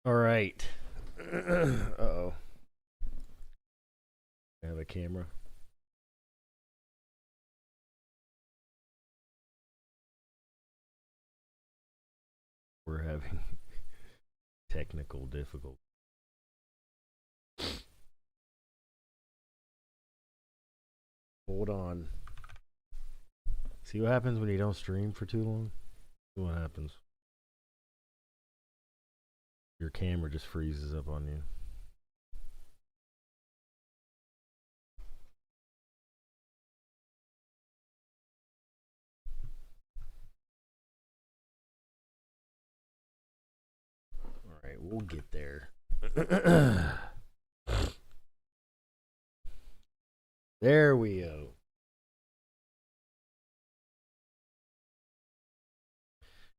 All right. Uh-oh. I have a camera. We're having technical difficulty. Hold on. See what happens when you don't stream for too long? See what happens? Your camera just freezes up on you. All right, we'll get there. There we go.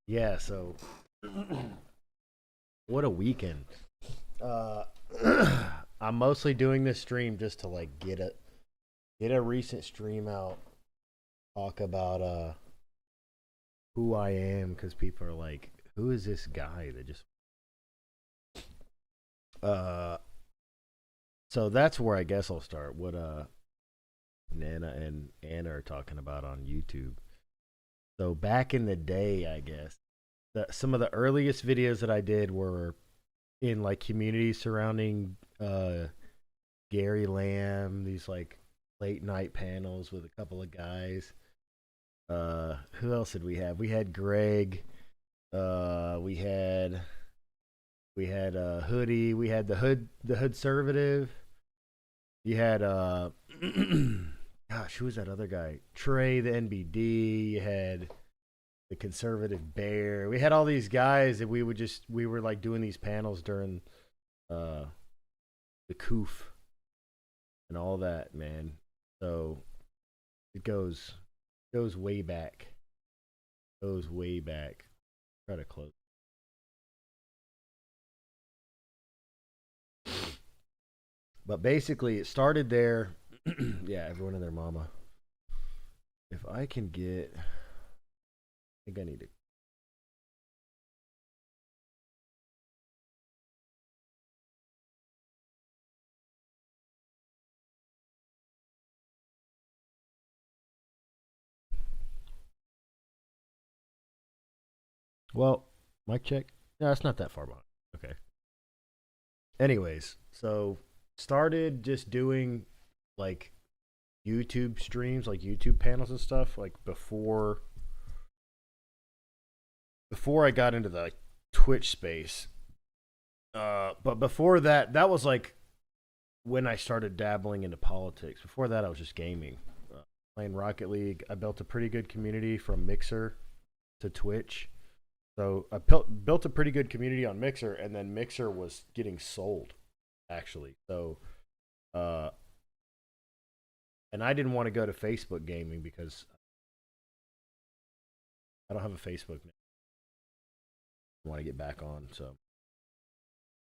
Yeah, so what a weekend. Uh I'm mostly doing this stream just to like get a recent stream out, talk about who I am cuz people are like, who is this guy that just uh so that's where I guess I'll start. What Nana and Anna are talking about on YouTube. So back in the day, I guess some of the earliest videos that I did were in like communities surrounding Gary Lamb, these like late night panels with a couple of guys. Who else did we have? We had Greg. We had Hoodie. We had the Hood Conservative. You had gosh, who was that other guy? Trey the NBD. You had the Conservative Bear. We had all these guys that we were like doing these panels during uh the coof and all that, man. So it goes way back. Goes way back. Try to close. But basically it started there. Yeah, everyone and their mama. If I can get, I think I need to. Well, mic check. No, it's not that far behind. Okay. Anyways, so started just doing like YouTube streams, like YouTube panels and stuff, like before I got into the like, Twitch space. But before that, that was like when I started dabbling into politics. Before that, I was just gaming, playing Rocket League. I built a pretty good community from Mixer to Twitch. So I built a pretty good community on Mixer, and then Mixer was getting sold, actually. So, uh, and I didn't want to go to Facebook gaming because I don't have a Facebook. I want to get back on, so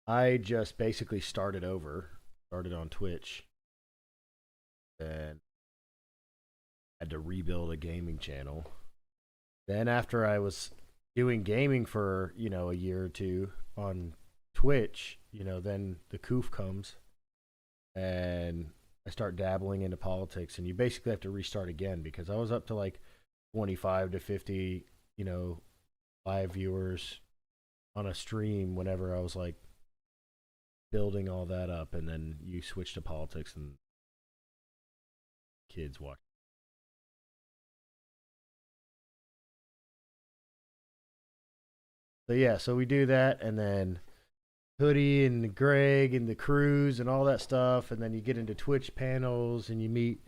I just basically started over, started on Twitch, and had to rebuild a gaming channel. Then after I was doing gaming for a year or two on Twitch, then the coof comes and I start dabbling into politics, and you basically have to restart again because I was up to like 25 to 50, live viewers on a stream whenever I was like building all that up, and then you switch to politics and kids watch. So yeah, so we do that, and then Hoodie and Greg and the crews and all that stuff, and then you get into Twitch panels and you meet,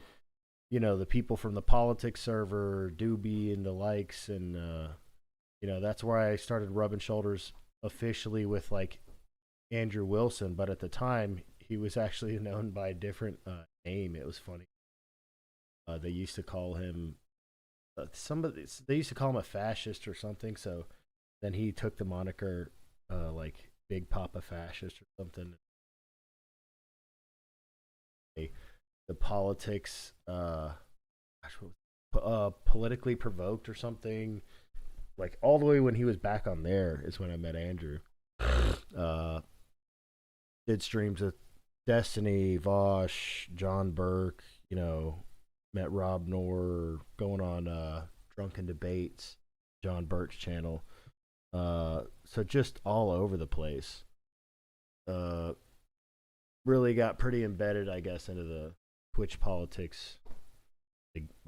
the people from the politics server, Doobie and the likes, and that's where I started rubbing shoulders officially with like Andrew Wilson, but at the time he was actually known by a different name. It was funny. They used to call him they used to call him a fascist or something. So then he took the moniker like Big Papa Fascist or something. The politics, politically provoked or something. Like all the way when he was back on there is when I met Andrew. Uh, did streams with Destiny, Vosh, John Burke, met Rob Noor going on Drunken Debates, John Burke's channel. So just all over the place. Uh, really got pretty embedded, I guess, into the Twitch politics,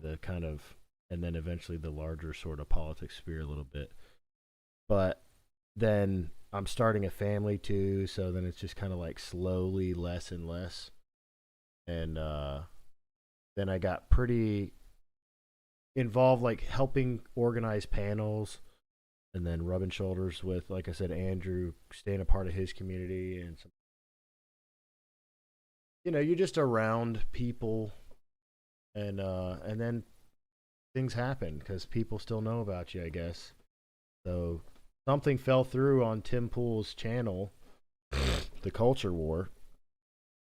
the kind of, and then eventually the larger sort of politics sphere a little bit. But then I'm starting a family too, so then it's just kind of like slowly less and less. And then I got pretty involved, like helping organize panels, and then rubbing shoulders with, like I said, Andrew, staying a part of his community, and some, you're just around people, and then things happen because people still know about you, I guess. So something fell through on Tim Pool's channel, The Culture War,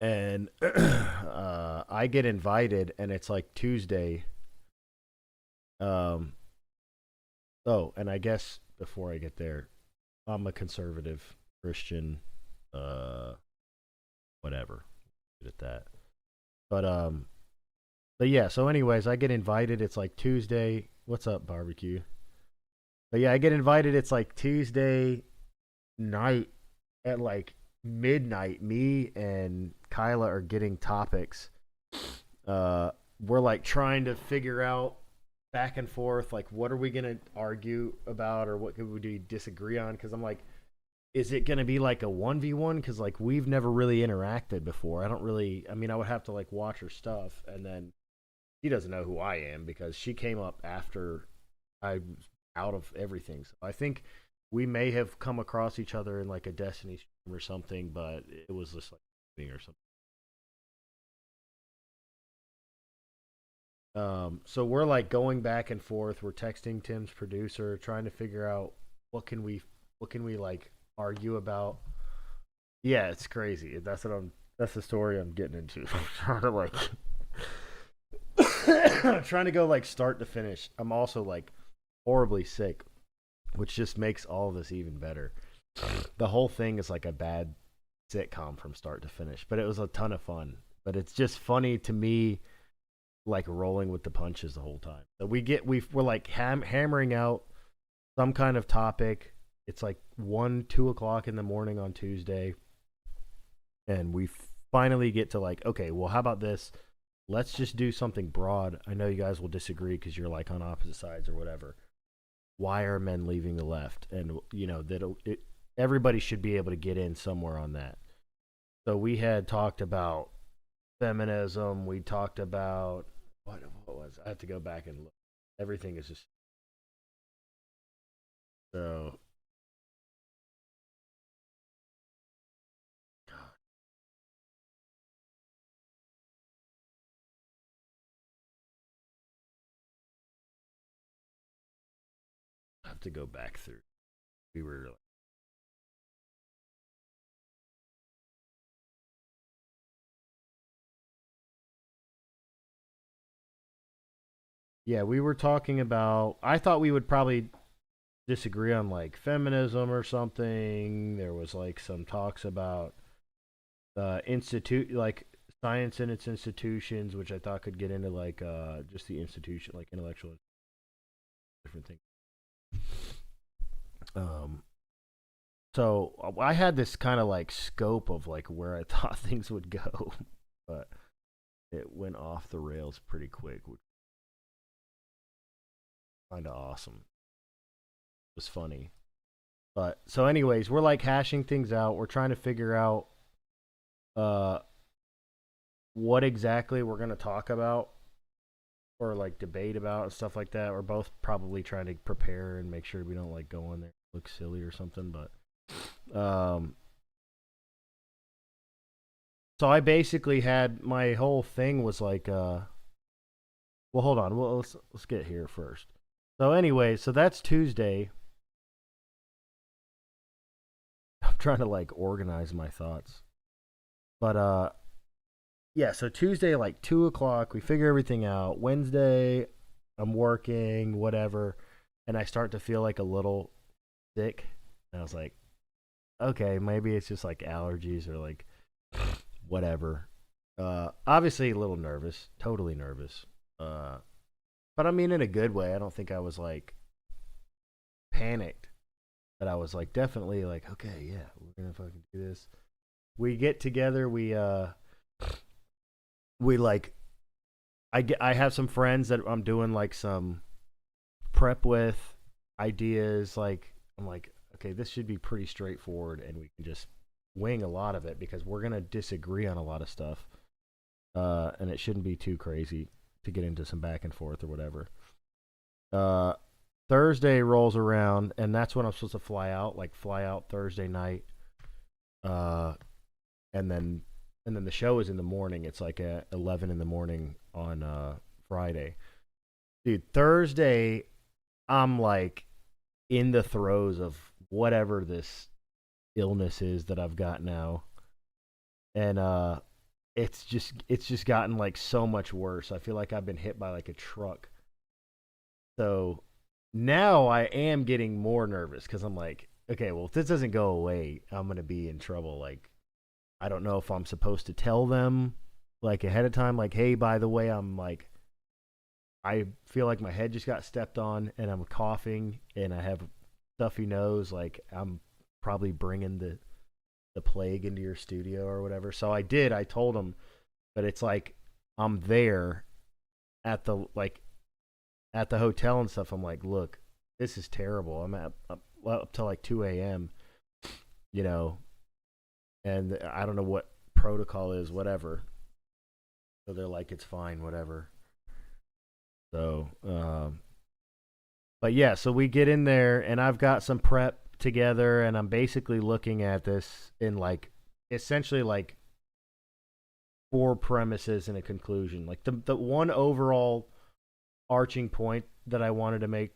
and I get invited, and it's like Tuesday. Oh, and I guess before I get there, I'm a conservative Christian, whatever. Good at that. But yeah. So, anyways, I get invited. It's like Tuesday. What's up, barbecue? But yeah, I get invited. It's like Tuesday night at like midnight. Me and Kyla are getting topics. We're like trying to figure out back and forth, like what are we gonna argue about, or what could we disagree on? Because I'm like, is it gonna be like a 1v1? Because like we've never really interacted before. I don't really. I mean, I would have to like watch her stuff, and then she doesn't know who I am because she came up after I was out of everything. So I think we may have come across each other in like a Destiny stream or something, but it was just like or something. So we're like going back and forth. We're texting Tim's producer, trying to figure out what can we like argue about. Yeah, it's crazy. That's the story I'm getting into. I'm trying to like trying to go like start to finish. I'm also like horribly sick, which just makes all of this even better. The whole thing is like a bad sitcom from start to finish, but it was a ton of fun. But it's just funny to me, like rolling with the punches the whole time. So we're like hammering out some kind of topic. It's like 1, 2 o'clock in the morning on Tuesday, and we finally get to like, okay, well, how about this? Let's just do something broad. I know you guys will disagree because you're like on opposite sides or whatever. Why are men leaving the left? And everybody should be able to get in somewhere on that. So we had talked about feminism. We talked about what was I have to go back and look. Everything is just so. I have to go back through. We were Yeah, we were talking about. I thought we would probably disagree on like feminism or something. There was like some talks about institute like science and its institutions, which I thought could get into like just the institution, like intellectual different things. Um, so I had this kind of like scope of like where I thought things would go, but it went off the rails pretty quick, which was kind of awesome. It was funny. But so anyways, we're like hashing things out. We're trying to figure out uh what exactly we're going to talk about or like debate about and stuff like that. We're both probably trying to prepare and make sure we don't like go in there look silly or something, but so I basically had my whole thing was like well, hold on. Well, let's get here first. So anyway, so that's Tuesday. I'm trying to like organize my thoughts. But yeah, so Tuesday like 2 o'clock, we figure everything out. Wednesday, I'm working, whatever, and I start to feel like a little sick. And I was like, okay, maybe it's just like allergies or like whatever. Obviously a little nervous, totally nervous. Uh, but I mean in a good way. I don't think I was like panicked, but I was like definitely like, okay, yeah, we're gonna fucking do this. We get together. We like I have some friends that I'm doing like some prep with ideas. Like I'm like, okay, this should be pretty straightforward, and we can just wing a lot of it because we're gonna disagree on a lot of stuff, and it shouldn't be too crazy to get into some back and forth or whatever. Uh, Thursday rolls around, and that's when I'm supposed to fly out. Like fly out Thursday night, uh, and then the show is in the morning. It's like at 11 in the morning on Friday. Dude, Thursday, I'm like in the throes of whatever this illness is that I've got now, and it's just gotten like so much worse. I feel like I've been hit by like a truck. So now I am getting more nervous because I'm like, okay, well, if this doesn't go away, I'm gonna be in trouble. Like, I don't know if I'm supposed to tell them like ahead of time, like, hey, by the way, I'm like, I feel like my head just got stepped on and I'm coughing and I have stuffy nose. Like, I'm probably bringing the plague into your studio or whatever. So I did. I told them, but it's like I'm there at the like at the hotel and stuff. I'm like, look, this is terrible. I'm up till like 2 a.m. You know, and I don't know what protocol is, whatever. So they're like, it's fine, whatever. So, but yeah, so we get in there, and I've got some prep together, and I'm basically looking at this in like essentially like four premises and a conclusion. Like the one overall arching point that I wanted to make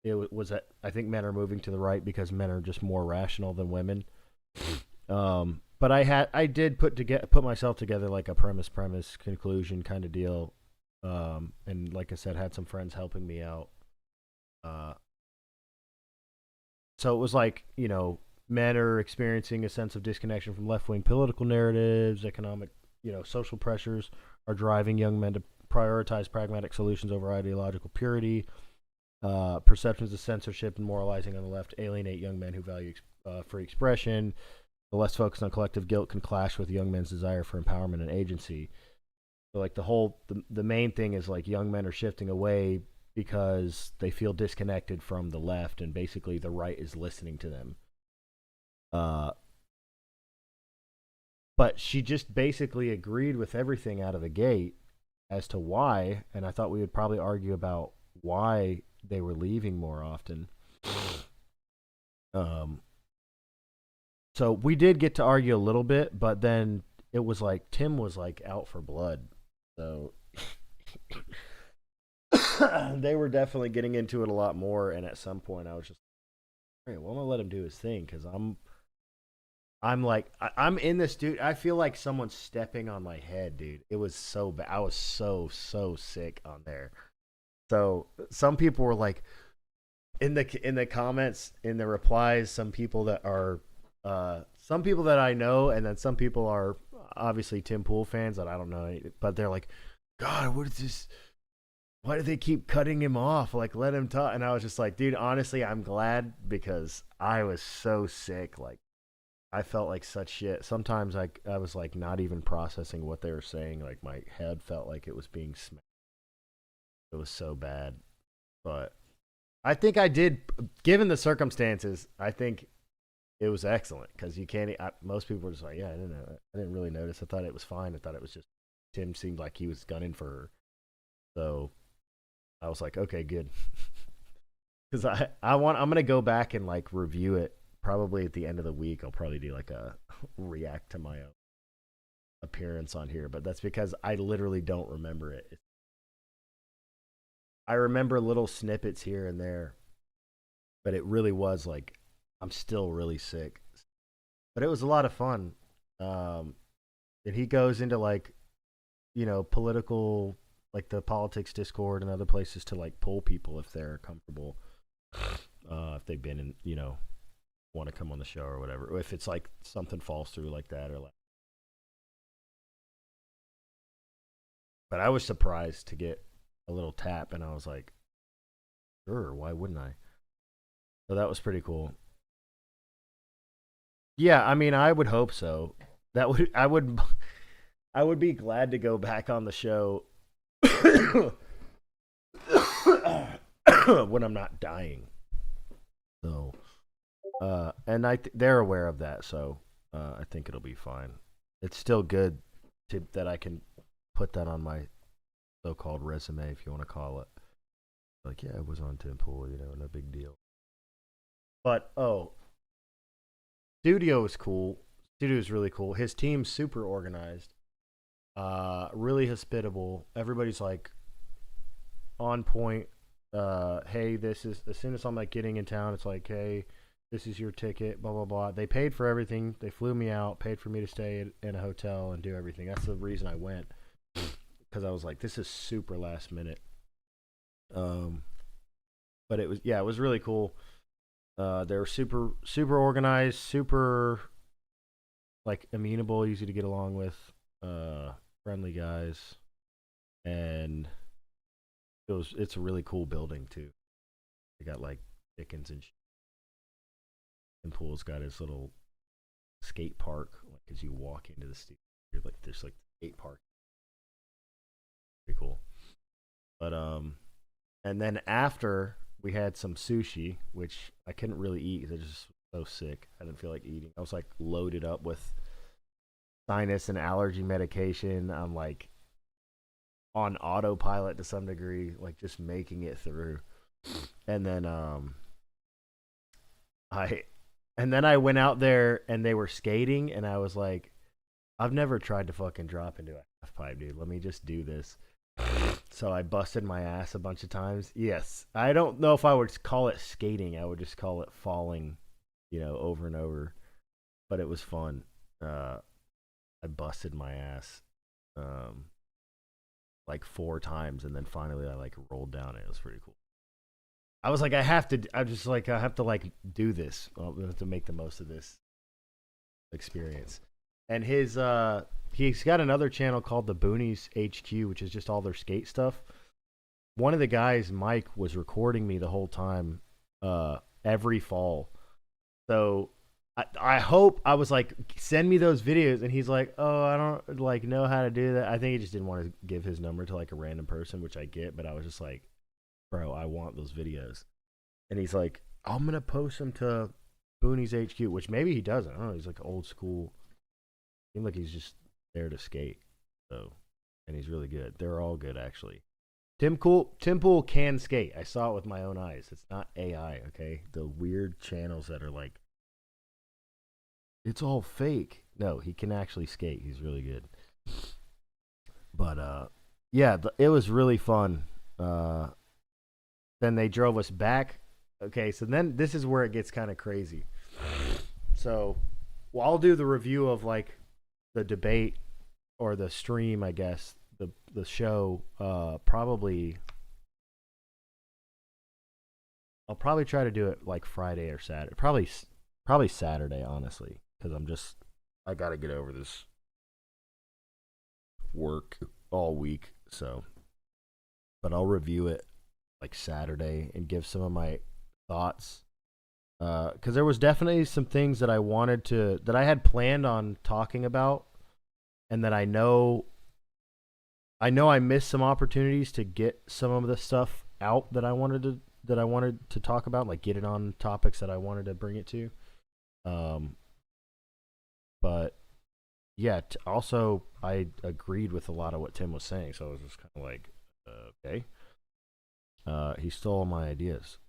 was that I think men are moving to the right because men are just more rational than women. But I did put myself together like a premise conclusion kind of deal. And like I said, had some friends helping me out. Uh, so it was like, men are experiencing a sense of disconnection from left wing political narratives, economic, social pressures are driving young men to prioritize pragmatic solutions over ideological purity. Perceptions of censorship and moralizing on the left alienate young men who value free expression. The less focus on collective guilt can clash with young men's desire for empowerment and agency. So like the main thing is like young men are shifting away because they feel disconnected from the left and basically the right is listening to them. Uh, but she just basically agreed with everything out of the gate as to why, and I thought we would probably argue about why they were leaving more often. Um, so we did get to argue a little bit, but then it was like Tim was like out for blood. So they were definitely getting into it a lot more, and at some point I was just, all right, well, I'm gonna let him do his thing because I'm like I'm in this, dude. I feel like someone's stepping on my head, dude. It was so bad. I was so sick on there. So some people were like in the comments, in the replies, some people that I know, and then some people are obviously Tim Pool fans that I don't know, but they're like, God, what is this? Why do they keep cutting him off? Like, let him talk. And I was just like, dude, honestly, I'm glad because I was so sick. Like, I felt like such shit. Sometimes I was like not even processing what they were saying. Like, my head felt like it was being smashed. It was so bad. But I think I did, given the circumstances, I think it was excellent because you can't. Most people were just like, yeah, I didn't know. I didn't really notice. I thought it was fine. I thought it was just Tim seemed like he was gunning for her. So I was like, okay, good. Because I'm gonna go back and like review it probably at the end of the week. I'll probably do like a react to my own appearance on here, but that's because I literally don't remember it. I remember little snippets here and there, but it really was like I'm still really sick. But it was a lot of fun. Um, and he goes into like political, like the politics Discord and other places to like pull people if they're comfortable, if they've been in want to come on the show or whatever. If it's like something falls through like that or like. But I was surprised to get a little tap, and I was like, sure, why wouldn't I? So that was pretty cool. Yeah, I mean, I would hope so. That would I would I would be glad to go back on the show when I'm not dying. So, and they're aware of that, so I think it'll be fine. It's still good that I can put that on my so-called resume, if you want to call it. Like, yeah, I was on Tim Pool, no big deal. But studio is cool. Studio is really cool. His team's super organized, really hospitable. Everybody's like on point. Hey, this is as soon as I'm like getting in town, it's like, hey, this is your ticket, blah blah blah. They paid for everything. They flew me out, paid for me to stay in a hotel and do everything. That's the reason I went, because I was like, this is super last minute. But it was really cool. They were super organized, super like amenable, easy to get along with, friendly guys, and it's a really cool building too. They got like chickens and Pool's got his little skate park. Like as you walk into the studio, you're like there's like skate park. Pretty cool. But and then after we had some sushi, which I couldn't really eat because I was just so sick. I didn't feel like eating. I was like loaded up with sinus and allergy medication. I'm like on autopilot to some degree, like just making it through. And then I went out there and they were skating, and I was like, I've never tried to fucking drop into a half pipe, dude. Let me just do this. So I busted my ass a bunch of times. Yes. I don't know if I would call it skating. I would just call it falling, over and over. But it was fun. I busted my ass like 4 times, and then finally I like rolled down it. It was pretty cool. I was like, I have to like do this. I have to make the most of this experience. And he's got another channel called the Boonies HQ, which is just all their skate stuff. One of the guys, Mike, was recording me the whole time, every fall. So I hope, I was like, send me those videos, and he's like, oh, I don't like know how to do that. I think he just didn't want to give his number to like a random person, which I get, but I was just like, bro, I want those videos. And he's like, I'm gonna post them to Boonies HQ, which maybe he doesn't. I don't know. He's like old school. Seems like he's just there to skate. So, and he's really good. They're all good actually. Tim Pool can skate. I saw it with my own eyes. It's not AI, okay? The weird channels that are like, it's all fake. No, he can actually skate. He's really good. But yeah, it was really fun. Then they drove us back. Okay, so then this is where it gets kind of crazy. So, well, I'll do the review of like the debate or the stream, I guess, the show. Probably, I'll probably try to do it like Friday or Saturday. Probably Saturday, honestly, because I got to get over this work all week. So, but I'll review it like Saturday and give some of my thoughts, because there was definitely some things that I had planned on talking about, and that I know I missed some opportunities to get some of the stuff out that I wanted to talk about, like get it on topics that I wanted to bring it to. But yeah, also I agreed with a lot of what Tim was saying, so I was just kind of like, okay. He stole my ideas.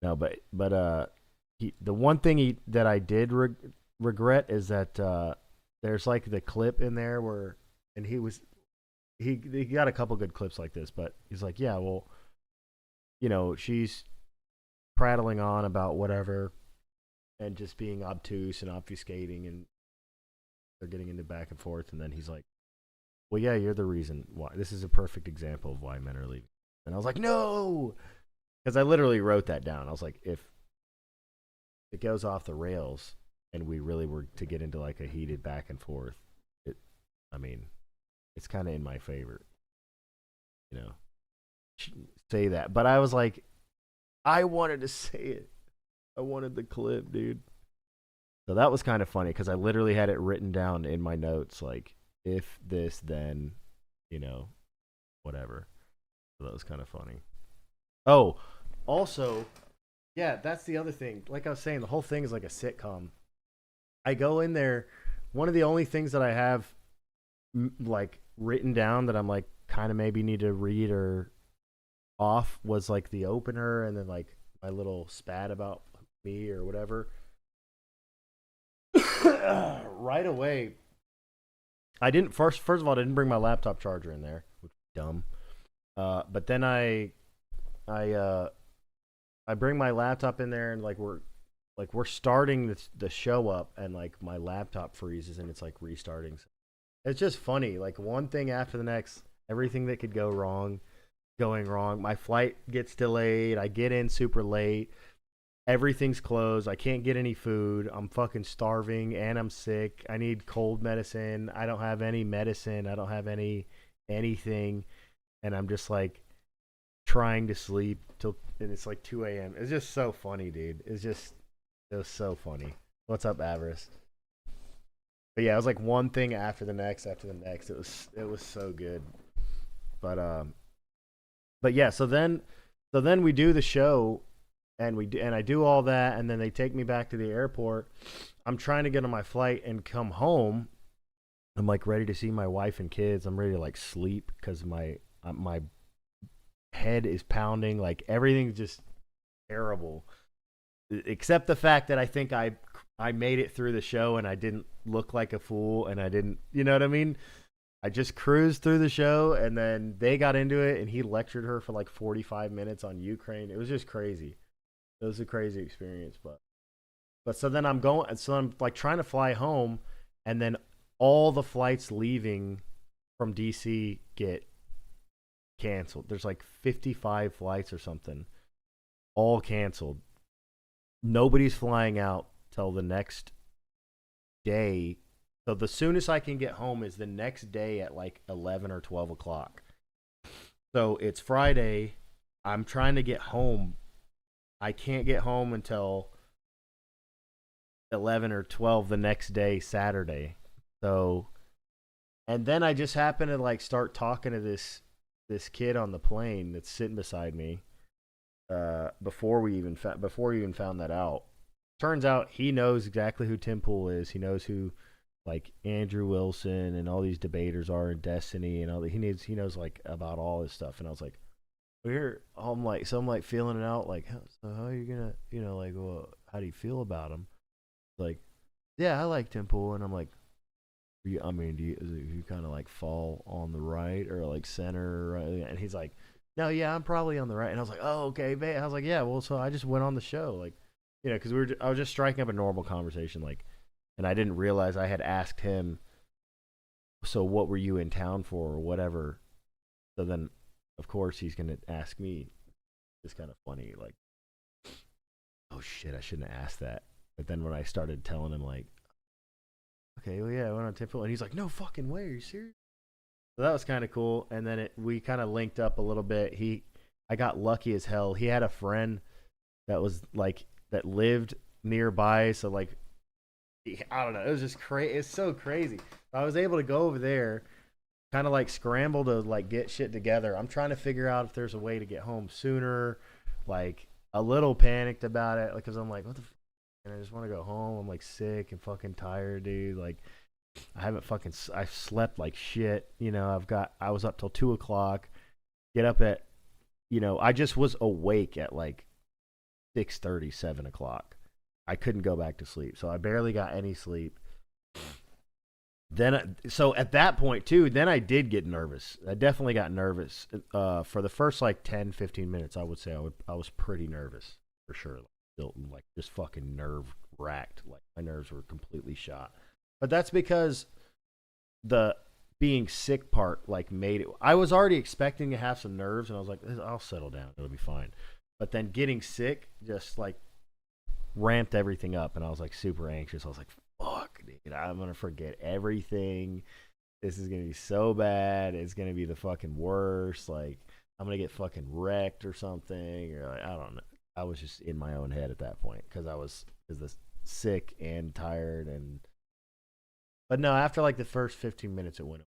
No, but the one thing that I did regret is that there's like the clip in there where, and he got a couple good clips like this, but he's like, yeah, well, she's prattling on about whatever and just being obtuse and obfuscating, and they're getting into back and forth, and then he's like, well, yeah, you're the reason why. This is a perfect example of why men are leaving. And I was like, no, because I literally wrote that down. I was like, it goes off the rails, and we really were to get into like a heated back and forth. It, I mean, it's kind of in my favor, you know. Say that, but I was like, I wanted to say it. I wanted the clip, dude. So that was kind of funny because I literally had it written down in my notes, like if this, then, you know, whatever. So that was kind of funny. Oh, also, yeah, that's the other thing. Like I was saying, the whole thing is like a sitcom. I go in there. One of the only things that I have like written down that I'm like kind of maybe need to read or off was like the opener and then like my little spat about me or whatever. Right away, I didn't first of all I didn't bring my laptop charger in there, which is dumb. But then I I bring my laptop in there and we're starting the show up and like my laptop freezes and it's like restarting. It's just funny, like one thing after the next, everything that could go wrong, going wrong. My flight gets delayed. I get in super late. Everything's closed. I can't get any food. I'm fucking starving and I'm sick. I need cold medicine. I don't have any medicine. I don't have anything. And I'm just like trying to sleep till and it's like 2 a.m. It's just so funny, dude. It was so funny. What's up, Avarice? But yeah, it was like one thing after the next after the next. It was so good. But yeah, so then we do the show and I do all that and then they take me back to the airport. I'm trying to get on my flight and come home. I'm like ready to see my wife and kids. I'm ready to like sleep cuz my head is pounding, like everything's just terrible. Except the fact that I think I made it through the show and I didn't look like a fool and I didn't, you know what I mean? I just cruised through the show and then they got into it and he lectured her for like 45 minutes on Ukraine. It was just crazy. It was a crazy experience, but so then I'm like trying to fly home and then all the flights leaving from DC get canceled. There's like 55 flights or something, all canceled. Nobody's flying out till the next day. So the soonest I can get home is the next day at like 11 or 12 o'clock. So it's Friday. I'm trying to get home. I can't get home until 11 or 12 the next day, Saturday. So, and then I just happen to like start talking to this kid on the plane that's sitting beside me. Before we even found that out. Turns out he knows exactly who Tim Pool is. He knows who like Andrew Wilson and all these debaters are in Destiny and all that. He knows like about all this stuff. And I was like, I'm like feeling it out. Like, so how are you gonna, like, well, how do you feel about him? Like, yeah, I like Tim Pool. And I'm like, do you kind of like fall on the right or like center? Right? And he's like, no, yeah, I'm probably on the right. And I was like, oh, okay, man. I was like, yeah, well, so I just went on the show, like, because I was just striking up a normal conversation, like, and I didn't realize I had asked him, so what were you in town for or whatever. So then, of course, he's gonna ask me. It's kind of funny, like, oh shit, I shouldn't have asked that. But then when I started telling him, like, okay, well, yeah, I went on Temple, and he's like, no fucking way, are you serious? So that was kind of cool. And then we kind of linked up a little bit. I got lucky as hell. He had a friend that was like that lived nearby. So like, I don't know. It was just crazy. It's so crazy. I was able to go over there, kind of like scramble to like get shit together. I'm trying to figure out if there's a way to get home sooner. Like a little panicked about it, because I'm like, what the. And I just want to go home. I'm like sick and fucking tired, dude. Like, I've slept like shit. I was up till 2 o'clock. Get up at, I just was awake at like 6:30, 7 o'clock. I couldn't go back to sleep. So I barely got any sleep. So at that point too, then I did get nervous. I definitely got nervous. For the first like 10, 15 minutes, I would say I was pretty nervous for sure. Like just fucking nerve racked. Like my nerves were completely shot. But that's because the being sick part like made it. I was already expecting to have some nerves, and I was like, I'll settle down. It'll be fine. But then getting sick just like ramped everything up, and I was like super anxious. I was like, fuck, dude, I'm gonna forget everything. This is gonna be so bad. It's gonna be the fucking worst. Like, I'm gonna get fucking wrecked or something, or like, I don't know. I was just in my own head at that point because I was this sick and tired, and but no, after like the first 15 minutes, it went.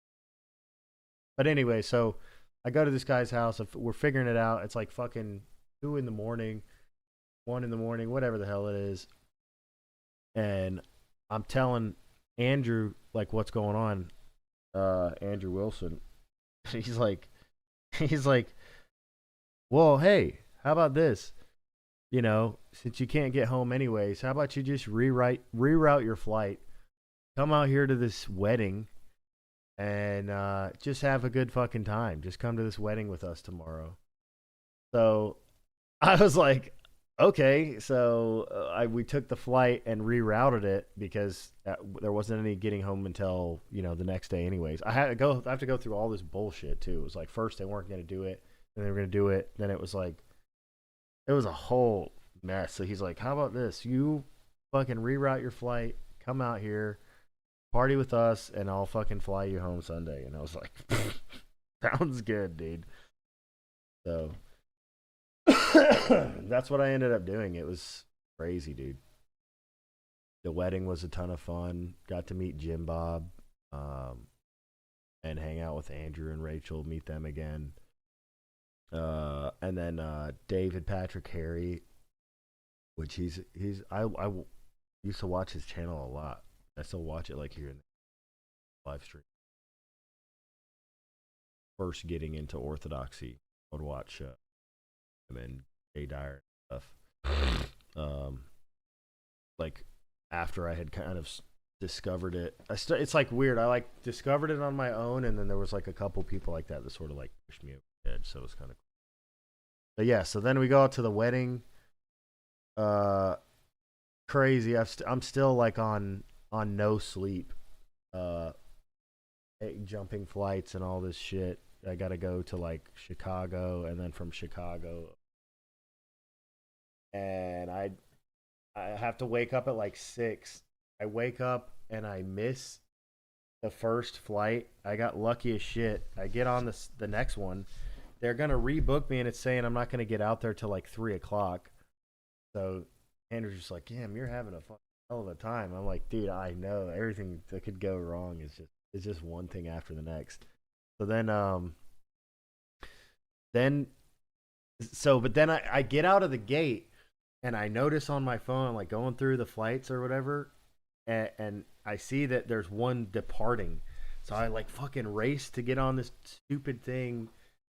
But anyway, so I go to this guy's house. We're figuring it out. It's like fucking 2 in the morning, 1 in the morning, whatever the hell it is. And I'm telling Andrew like what's going on. Andrew Wilson. He's like, he's like, well, hey, how about this? You know, since you can't get home anyways, how about you just reroute your flight, come out here to this wedding, and just have a good fucking time. Just come to this wedding with us tomorrow. So I was like, okay. So we took the flight and rerouted it because there wasn't any getting home until the next day. Anyways, I have to go through all this bullshit too. It was like first they weren't going to do it, then they were going to do it. Then it was like it was a whole mess. So he's like, how about this? You fucking reroute your flight, come out here, party with us, and I'll fucking fly you home Sunday. And I was like, sounds good, dude. So that's what I ended up doing. It was crazy, dude. The wedding was a ton of fun. Got to meet Jim Bob, and hang out with Andrew and Rachel, meet them again. And then David Patrick Harry, which I used to watch his channel a lot. I still watch it like here in the live stream. First getting into Orthodoxy, I would watch him and Jay Dyer and stuff. Like after I had kind of discovered it, it's like weird. I like discovered it on my own, and then there was like a couple people like that sort of like pushed me over the edge. So it was kind of. But yeah, so then we go out to the wedding. Crazy. I'm still like on no sleep. Jumping flights and all this shit. I got to go to like Chicago, and then from Chicago, and I have to wake up at like 6. I wake up and I miss the first flight. I got lucky as shit. I get on the next one. They're gonna rebook me, and it's saying I'm not gonna get out there till like 3 o'clock. So Andrew's just like, "Damn, you're having a hell of a time." I'm like, "Dude, I know everything that could go wrong is just one thing after the next." So then I get out of the gate, and I notice on my phone, like going through the flights or whatever, and I see that there's one departing. So I like fucking race to get on this stupid thing.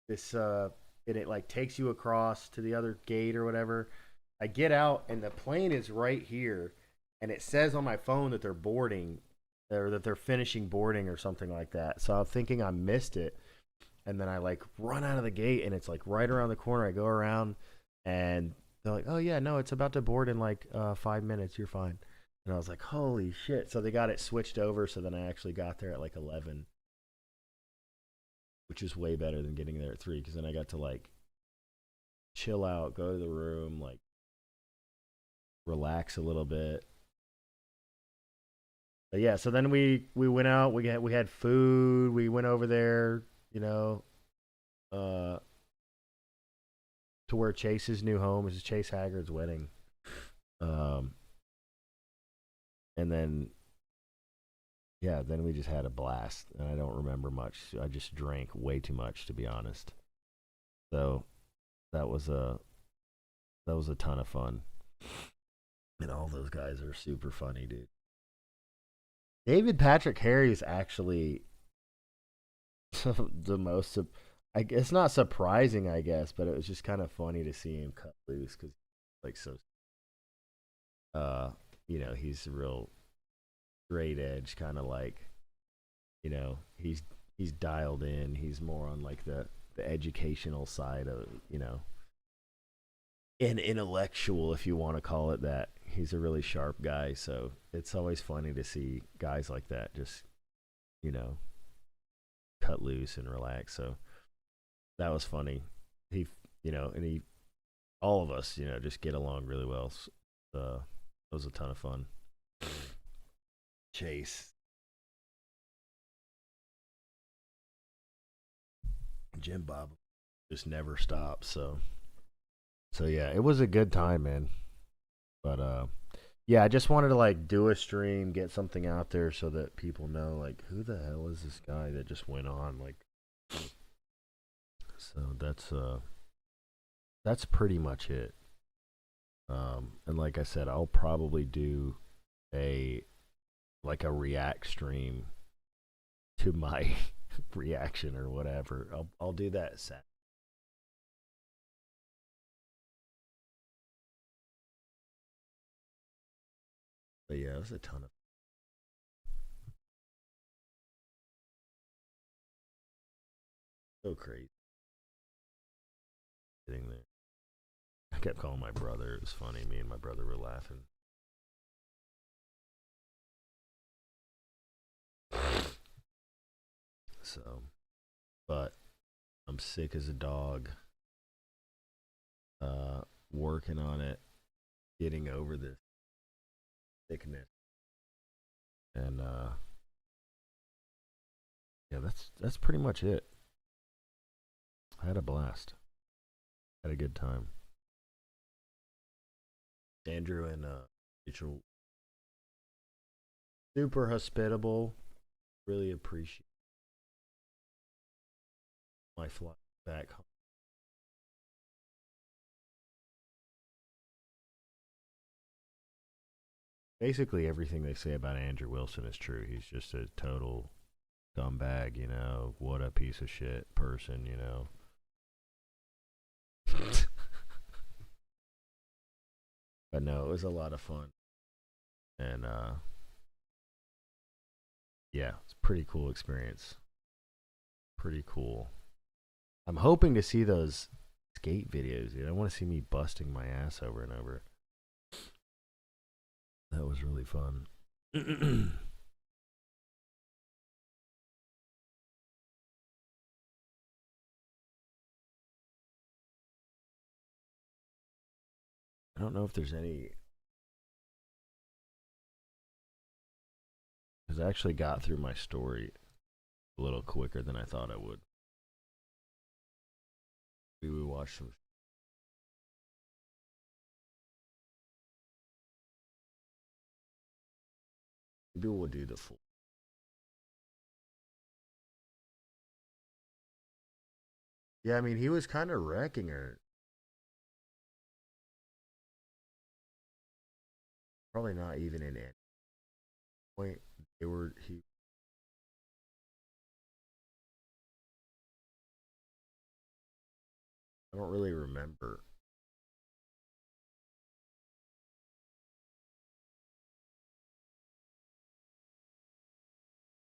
And it like takes you across to the other gate or whatever. I get out, and the plane is right here, and it says on my phone that they're boarding, or that they're finishing boarding or something like that. So I'm thinking I missed it, and then I like run out of the gate, and it's like right around the corner. I go around, and they're like, "Oh yeah, no, it's about to board in like 5 minutes. You're fine." And I was like, "Holy shit!" So they got it switched over. So then I actually got there at like 11, which is way better than getting there at 3, because then I got to like chill out, go to the room, like relax a little bit. But yeah, so then we went out. We had food. We went over there, uh, to where Chase's new home is, Chase Haggard's wedding. Um, and then yeah, then we just had a blast, and I don't remember much. I just drank way too much, to be honest. So that was a ton of fun, and all those guys are super funny, dude. David Patrick Harry is actually the most. I guess not surprising, I guess, but it was just kind of funny to see him cut loose because, like, so. Uh, he's a real straight edge kind of like, he's dialed in. He's more on like the educational side of, an intellectual, if you want to call it that. He's a really sharp guy, so it's always funny to see guys like that just, you know, cut loose and relax. So that was funny. He, and all of us, just get along really well. It was a ton of fun. Chase. Jim Bob just never stops. So yeah, it was a good time, man. But yeah, I just wanted to like do a stream, get something out there so that people know like who the hell is this guy that just went on like. So that's pretty much it. And like I said, I'll probably do a like a react stream to my reaction or whatever. I'll do that set. But yeah, it was a ton of so crazy sitting there. I kept calling my brother. It was funny. Me and my brother were laughing. So, but I'm sick as a dog. Working on it, getting over this sickness, and yeah, that's pretty much it. I had a blast. Had a good time. Andrew and Rachel, super hospitable. Really appreciate my flight back home. Basically, everything they say about Andrew Wilson is true. He's just a total scumbag, you know. What a piece of shit person, you know. But no, it was a lot of fun. And yeah, it's a pretty cool experience. Pretty cool. I'm hoping to see those skate videos, dude. I want to see me busting my ass over and over. That was really fun. I don't know if there's any. Because I actually got through my story a little quicker than I thought I would. Maybe we watched some. Maybe we'll do the full. Yeah, I mean, he was kind of wrecking her. Probably not even in any point. They were. He. I don't really remember.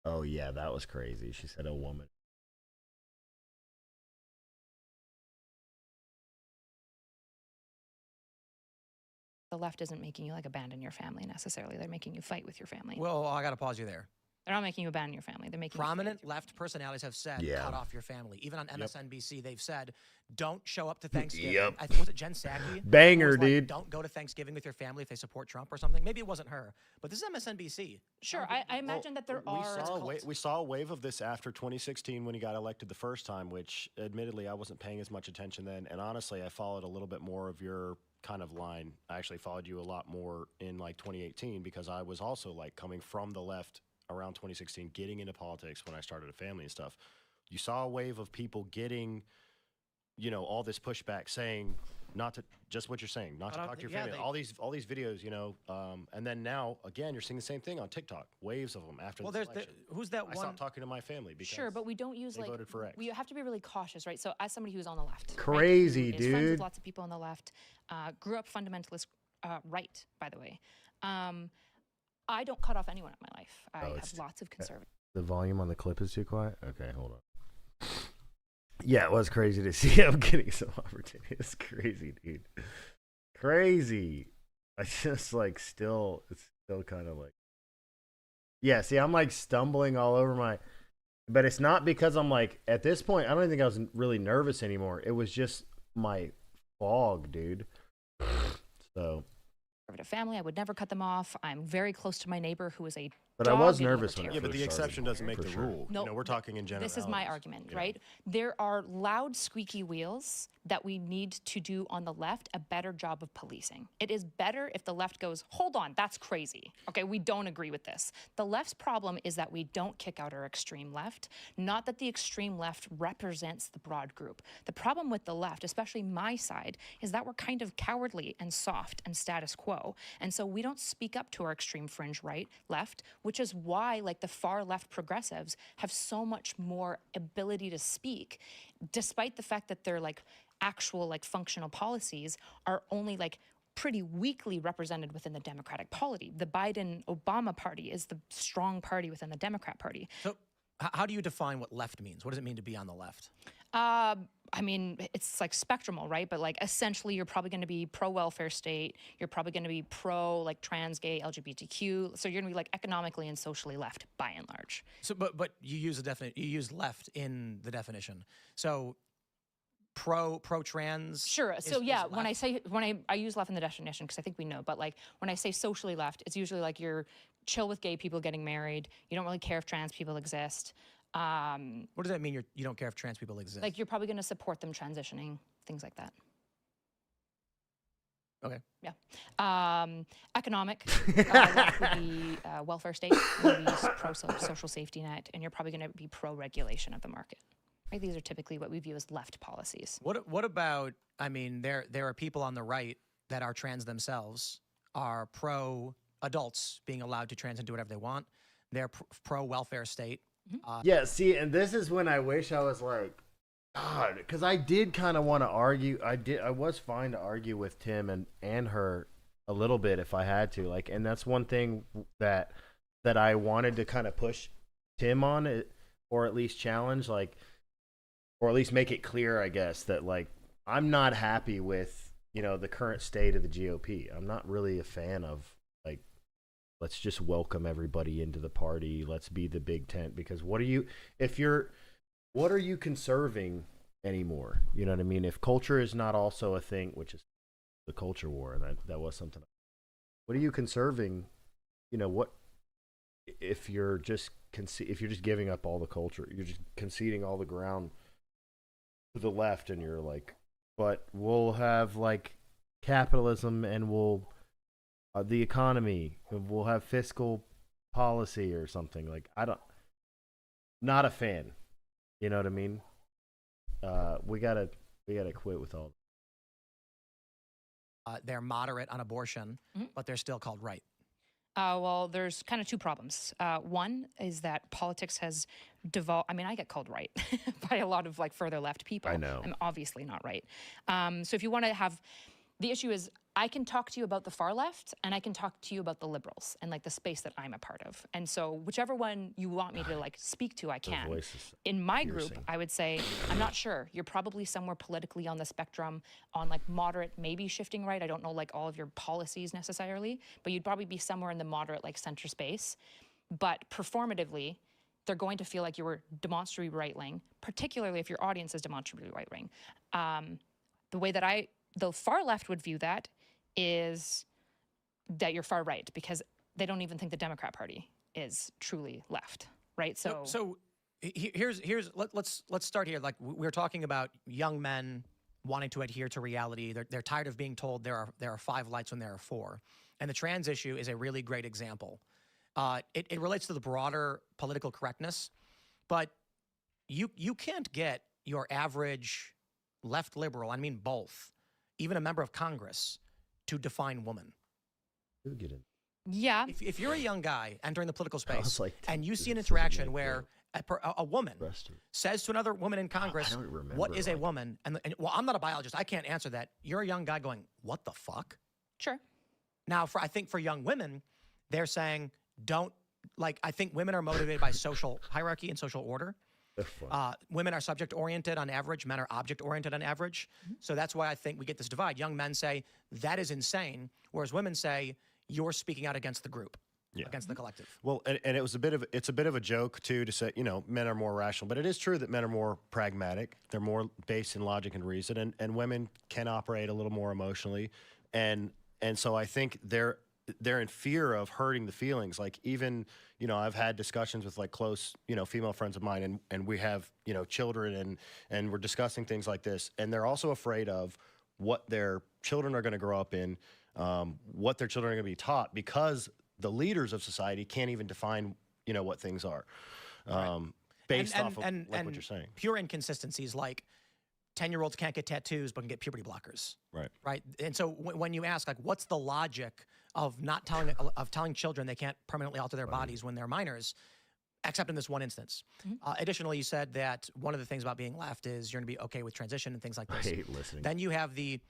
Oh yeah, that was crazy. She said a woman. The left isn't making you like abandon your family necessarily. They're making you fight with your family. Well, I got to pause you there. They're not making you abandon your family. They're making Prominent you fight left personalities have said, Yeah. cut off your family. Even on MSNBC, they've said, don't show up to Thanksgiving. Yep. I think, was it Jen Psaki? Banger, was like, dude. Don't go to Thanksgiving with your family if they support Trump or something. Maybe it wasn't her, but this is MSNBC. Sure, I imagine that there are. We saw a wave of this after 2016 when he got elected the first time, which admittedly I wasn't paying as much attention then. And honestly, I followed a little bit more of your kind of line. I actually followed you a lot more in like 2018 because I was also like coming from the left around 2016, getting into politics when I started a family and stuff. You saw a wave of people getting, you know, all this pushback saying not to, just what you're saying, not to talk to your family. All these videos, you know, and then now again you're seeing the same thing on TikTok. Waves of them after. Well, this there's election. who's that I one? stopped talking to my family because Sure, but we don't use they like voted for X. we have to be really cautious, right? So as somebody who's on the left, Crazy, right, who is friends with dude. lots of people on the left, grew up fundamentalist right, by the way. I don't cut off anyone in my life. I have lots of conservative. The volume on the clip is too quiet. Okay, hold on. Yeah, it was crazy to see him getting some opportunity. It's crazy, dude. Crazy. I just like still, it's still kind of like. Yeah, see, I'm like stumbling all over my. But it's not because I'm like, at this point, I don't even think I was really nervous anymore. It was just my fog, dude. So, conservative family. I would never cut them off. I'm very close to my neighbor who is a But I was dogged nervous when it libertarian. Yeah, but the first started, exception doesn't make for the sure. rule. No, You know, we're talking in general. This is my argument, right? There are loud, squeaky wheels that we need to do on the left a better job of policing. It is better if the left goes, hold on, that's crazy. Okay, we don't agree with this. The left's problem is that we don't kick out our extreme left, not that the extreme left represents the broad group. The problem with the left, especially my side, is that we're kind of cowardly and soft and status quo. And so we don't speak up to our extreme fringe left, which is why like the far left progressives have so much more ability to speak, despite the fact that their like actual like functional policies are only like pretty weakly represented within the Democratic Party. The Biden-Obama party is the strong party within the Democrat Party. So how do you define what left means? What does it mean to be on the left? I mean, it's like spectrumal, right? But like essentially you're probably going to be pro-welfare state. You're probably going to be pro like trans, gay, LGBTQ. So you're going to be like economically and socially left by and large. So, but you use you use left in the definition. So pro-trans. Sure. So yeah, is when I left. say, I use left in the definition because I think we know, but like when I say socially left, it's usually like you're chill with gay people getting married. You don't really care if trans people exist. What does that mean? You don't care if trans people exist? Like you're probably going to support them transitioning, things like that. Okay. Yeah. Economic left would be welfare state, maybe pro-social safety net, and you're probably going to be pro-regulation of the market. Right? These are typically what we view as left policies. What about? I mean, there are people on the right that are trans themselves, are pro adults being allowed to trans and do whatever they want. They're pro welfare state. Yeah, see, and this is when I wish I was like, God, because I did kind of want to argue. I was fine to argue with Tim and her a little bit if I had to. Like, and that's one thing that I wanted to kind of push Tim on it, or at least challenge, like, or at least make it clear, I guess, that like I'm not happy with the current state of the GOP. I'm not really a fan of like, let's just welcome everybody into the party. Let's be the big tent. Because what are you conserving anymore? You know what I mean? If culture is not also a thing, which is the culture war, that was something. What are you conserving? What if you're just giving up all the culture? You're just conceding all the ground to the left, and you're like, but we'll have like capitalism, and we'll the economy, we'll have fiscal policy or something. Like not a fan. You know what I mean? We gotta quit with all. They're moderate on abortion, but they're still called right. Well, there's kind of two problems. One is that politics has devolved. I mean, I get called right by a lot of like further left people. I know. I'm obviously not right. So if you want to have, the issue is I can talk to you about the far left and I can talk to you about the liberals and like the space that I'm a part of. And so whichever one you want me to like speak to, I can. In my group, I would say, I'm not sure. You're probably somewhere politically on the spectrum on like moderate, maybe shifting right. I don't know like all of your policies necessarily, but you'd probably be somewhere in the moderate like center space. But performatively, they're going to feel like you were demonstrably right-wing, particularly if your audience is demonstrably right-wing. The way that the far left would view that is that you're far right because they don't even think the Democrat Party is truly left, right? So let's start here. Like we're talking about young men wanting to adhere to reality. They're tired of being told there are 5 lights when there are 4, and the trans issue is a really great example. It relates to the broader political correctness, but you can't get your average left liberal, I mean both, even a member of Congress, to define woman. Get in. Yeah. If you're a young guy entering the political space like, and you see an interaction where a woman says to another woman in Congress, what is a woman? And well, I'm not a biologist. I can't answer that. You're a young guy going, what the fuck? Sure. Now, I think for young women, they're saying, I think women are motivated by social hierarchy and social order. Women are subject-oriented on average. Men are object-oriented on average. So that's why I think we get this divide. Young men say, that is insane, whereas women say, you're speaking out against the group, against the collective. Well, and it's a bit of a joke, too, to say, men are more rational. But it is true that men are more pragmatic. They're more based in logic and reason. And women can operate a little more emotionally. And And so I think they're in fear of hurting the feelings. Like even, I've had discussions with like close, female friends of mine, and we have, children, and we're discussing things like this. And they're also afraid of what their children are going to grow up in, what their children are going to be taught, because the leaders of society can't even define, what things are, based off of like what you're saying. Pure inconsistencies like 10-year-olds can't get tattoos but can get puberty blockers. Right. And so when you ask, like, what's the logic of not telling children they can't permanently alter their bodies when they're minors, except in this one instance. Additionally, you said that one of the things about being left is you're going to be okay with transition and things like this. I hate listening. Then you have the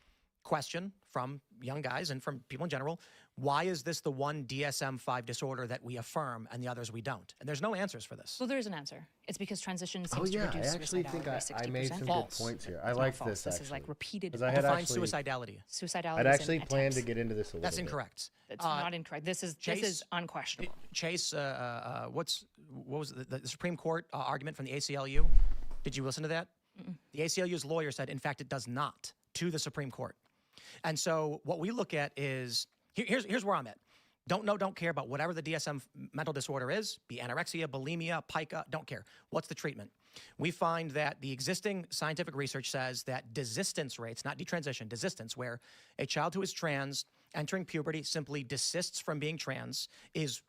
question from young guys and from people in general, why is this the one DSM-5 disorder that we affirm and the others we don't? And there's no answers for this. Well, there is an answer. It's because transition seems to reduce I actually think suicidality by 60%. I made some False. good points here. I It's like not false. this, This actually. is like repeated. 'Cause I had Define actually- suicidality. Suicidality. I'd is actually an planned to attempt. get into this a little That's bit. incorrect. It's not incorrect. This is unquestionable. Chase, what was the Supreme Court argument from the ACLU? Did you listen to that? The ACLU's lawyer said, in fact, it does not, to the Supreme Court. And so what we look at is, here's where I'm at. Don't know, don't care about whatever the DSM mental disorder is, be anorexia, bulimia, pica, don't care. What's the treatment? We find that the existing scientific research says that desistance rates, not detransition, desistance, where a child who is trans entering puberty simply desists from being trans, is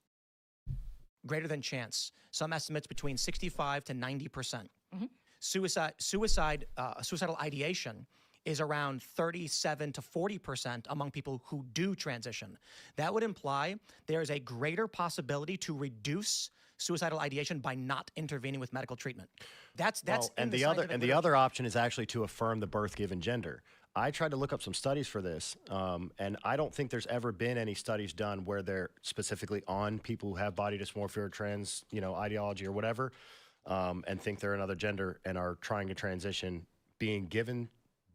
greater than chance. Some estimates between 65 to 90%. Suicidal ideation is around 37 to 40% among people who do transition. That would imply there is a greater possibility to reduce suicidal ideation by not intervening with medical treatment. That's and the other option is actually to affirm the birth given gender. I tried to look up some studies for this, and I don't think there's ever been any studies done where they're specifically on people who have body dysmorphia or trans, ideology or whatever, and think they're another gender and are trying to transition, being given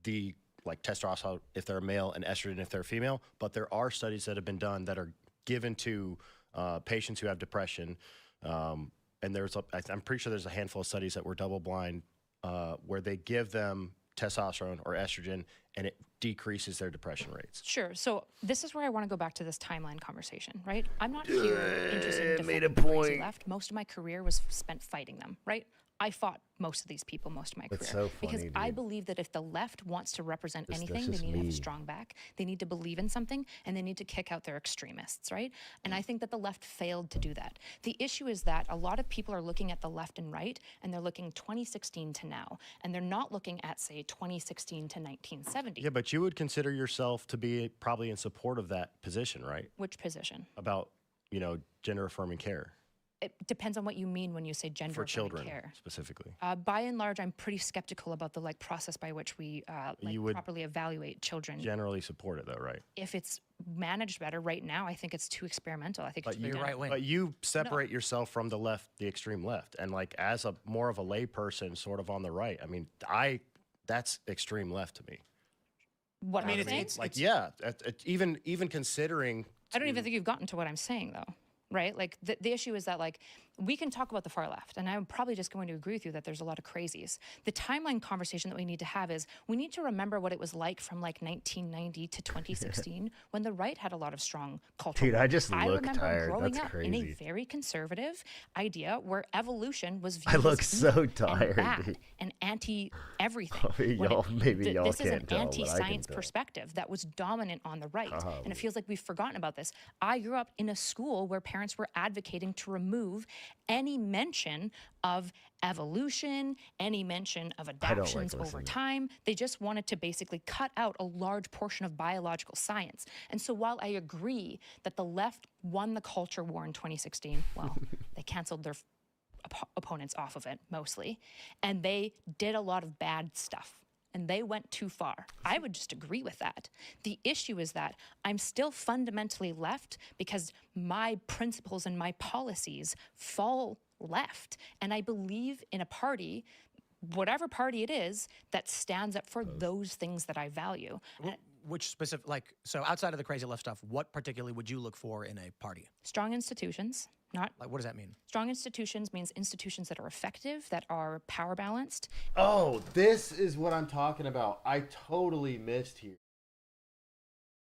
the testosterone if they're male and estrogen if they're female. But there are studies that have been done that are given to patients who have depression, and I'm pretty sure there's a handful of studies that were double blind where they give them testosterone or estrogen and it decreases their depression rates. Sure. So this is where I want to go back to this timeline conversation, right? I'm not here interested in made a defending the crazy point. left. Most of my career was spent fighting them, right? I fought most of these people most of my That's career so because funny, I dude. believe that if the left wants to represent That's anything, they just need to have a me. strong back. They need to believe in something, and they need to kick out their extremists, right? And I think that the left failed to do that. The issue is that a lot of people are looking at the left and right, and they're looking 2016 to now, and they're not looking at, say, 2016 to 1970. Yeah, but you would consider yourself to be probably in support of that position, right? Which position? About, gender affirming care It depends on what you mean when you say gender for affirming children care. specifically. By and large, I'm pretty skeptical about the process by which we You would properly evaluate children. Generally support it though, right? If it's managed better, right now, I think it's too experimental. I think But it should be you're done. right wing. But you separate yourself from the left, the extreme left, and as a more of a lay person, sort of on the right. I mean, that's extreme left to me. What I'm saying? Even considering. I don't even think you've gotten to what I'm saying, though. Right? Like the issue is that we can talk about the far left, and I'm probably just going to agree with you that there's a lot of crazies. The timeline conversation that we need to have is we need to remember what it was like from 1990 to 2016 when the right had a lot of strong cultural. Dude, I just I look remember tired. growing That's up in a crazy. very conservative idea where evolution was viewed I look as so evil tired, and bad dude. and anti-everything. When Maybe y'all this is an can't tell, but I can anti-science tell. perspective that was dominant on the right, and it feels like we've forgotten about this. I grew up in a school where parents were advocating to remove any mention of evolution, any mention of don't like adaptions over listening. time. They just wanted to basically cut out a large portion of biological science. And so while I agree that the left won the culture war in 2016, well, they canceled their opponents off of it mostly, and they did a lot of bad stuff. And they went too far. I would just agree with that. The issue is that I'm still fundamentally left because my principles and my policies fall left. And I believe in a party, whatever party it is, that stands up for those things that I value. Which specific, so outside of the crazy left stuff, what particularly would you look for in a party? Strong institutions, not What does that mean? strong institutions means institutions that are effective, that are power balanced. Oh, this is what I'm talking about. I totally missed here.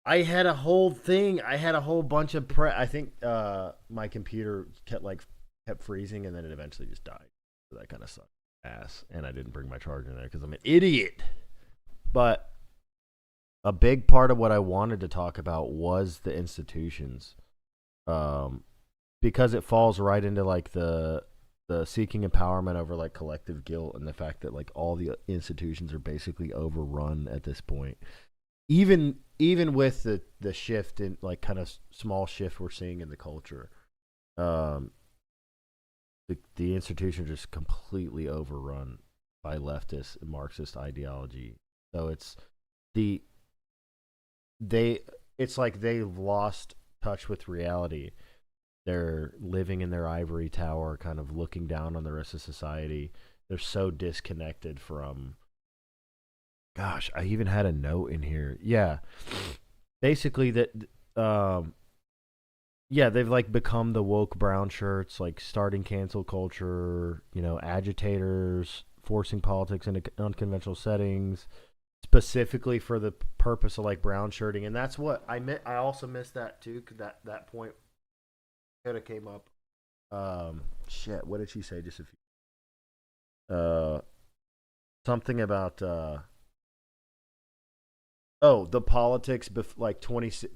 I had a whole thing. I had a whole bunch of pre. I think my computer kept freezing, and then it eventually just died. So that kind of sucked ass. And I didn't bring my charger in there because I'm an idiot. But a big part of what I wanted to talk about was the institutions, because it falls right into like the seeking empowerment over like collective guilt, and the fact that like all the institutions are basically overrun at this point. Even with the shift in like kind of small shift we're seeing in the culture, the institutions are just completely overrun by leftist and Marxist ideology. So it's like they've lost touch with reality. They're living in their ivory tower, kind of looking down on the rest of society. They're so disconnected from. Gosh, I even had a note in here. Yeah, basically that. Yeah, they've like become the woke brown shirts, like starting cancel culture. Agitators, forcing politics into unconventional settings, specifically for the purpose of like brown shirting, and that's what I meant. I also missed that too, because that point could have came up. Shit, what did she say? Just a few. Something about. The politics like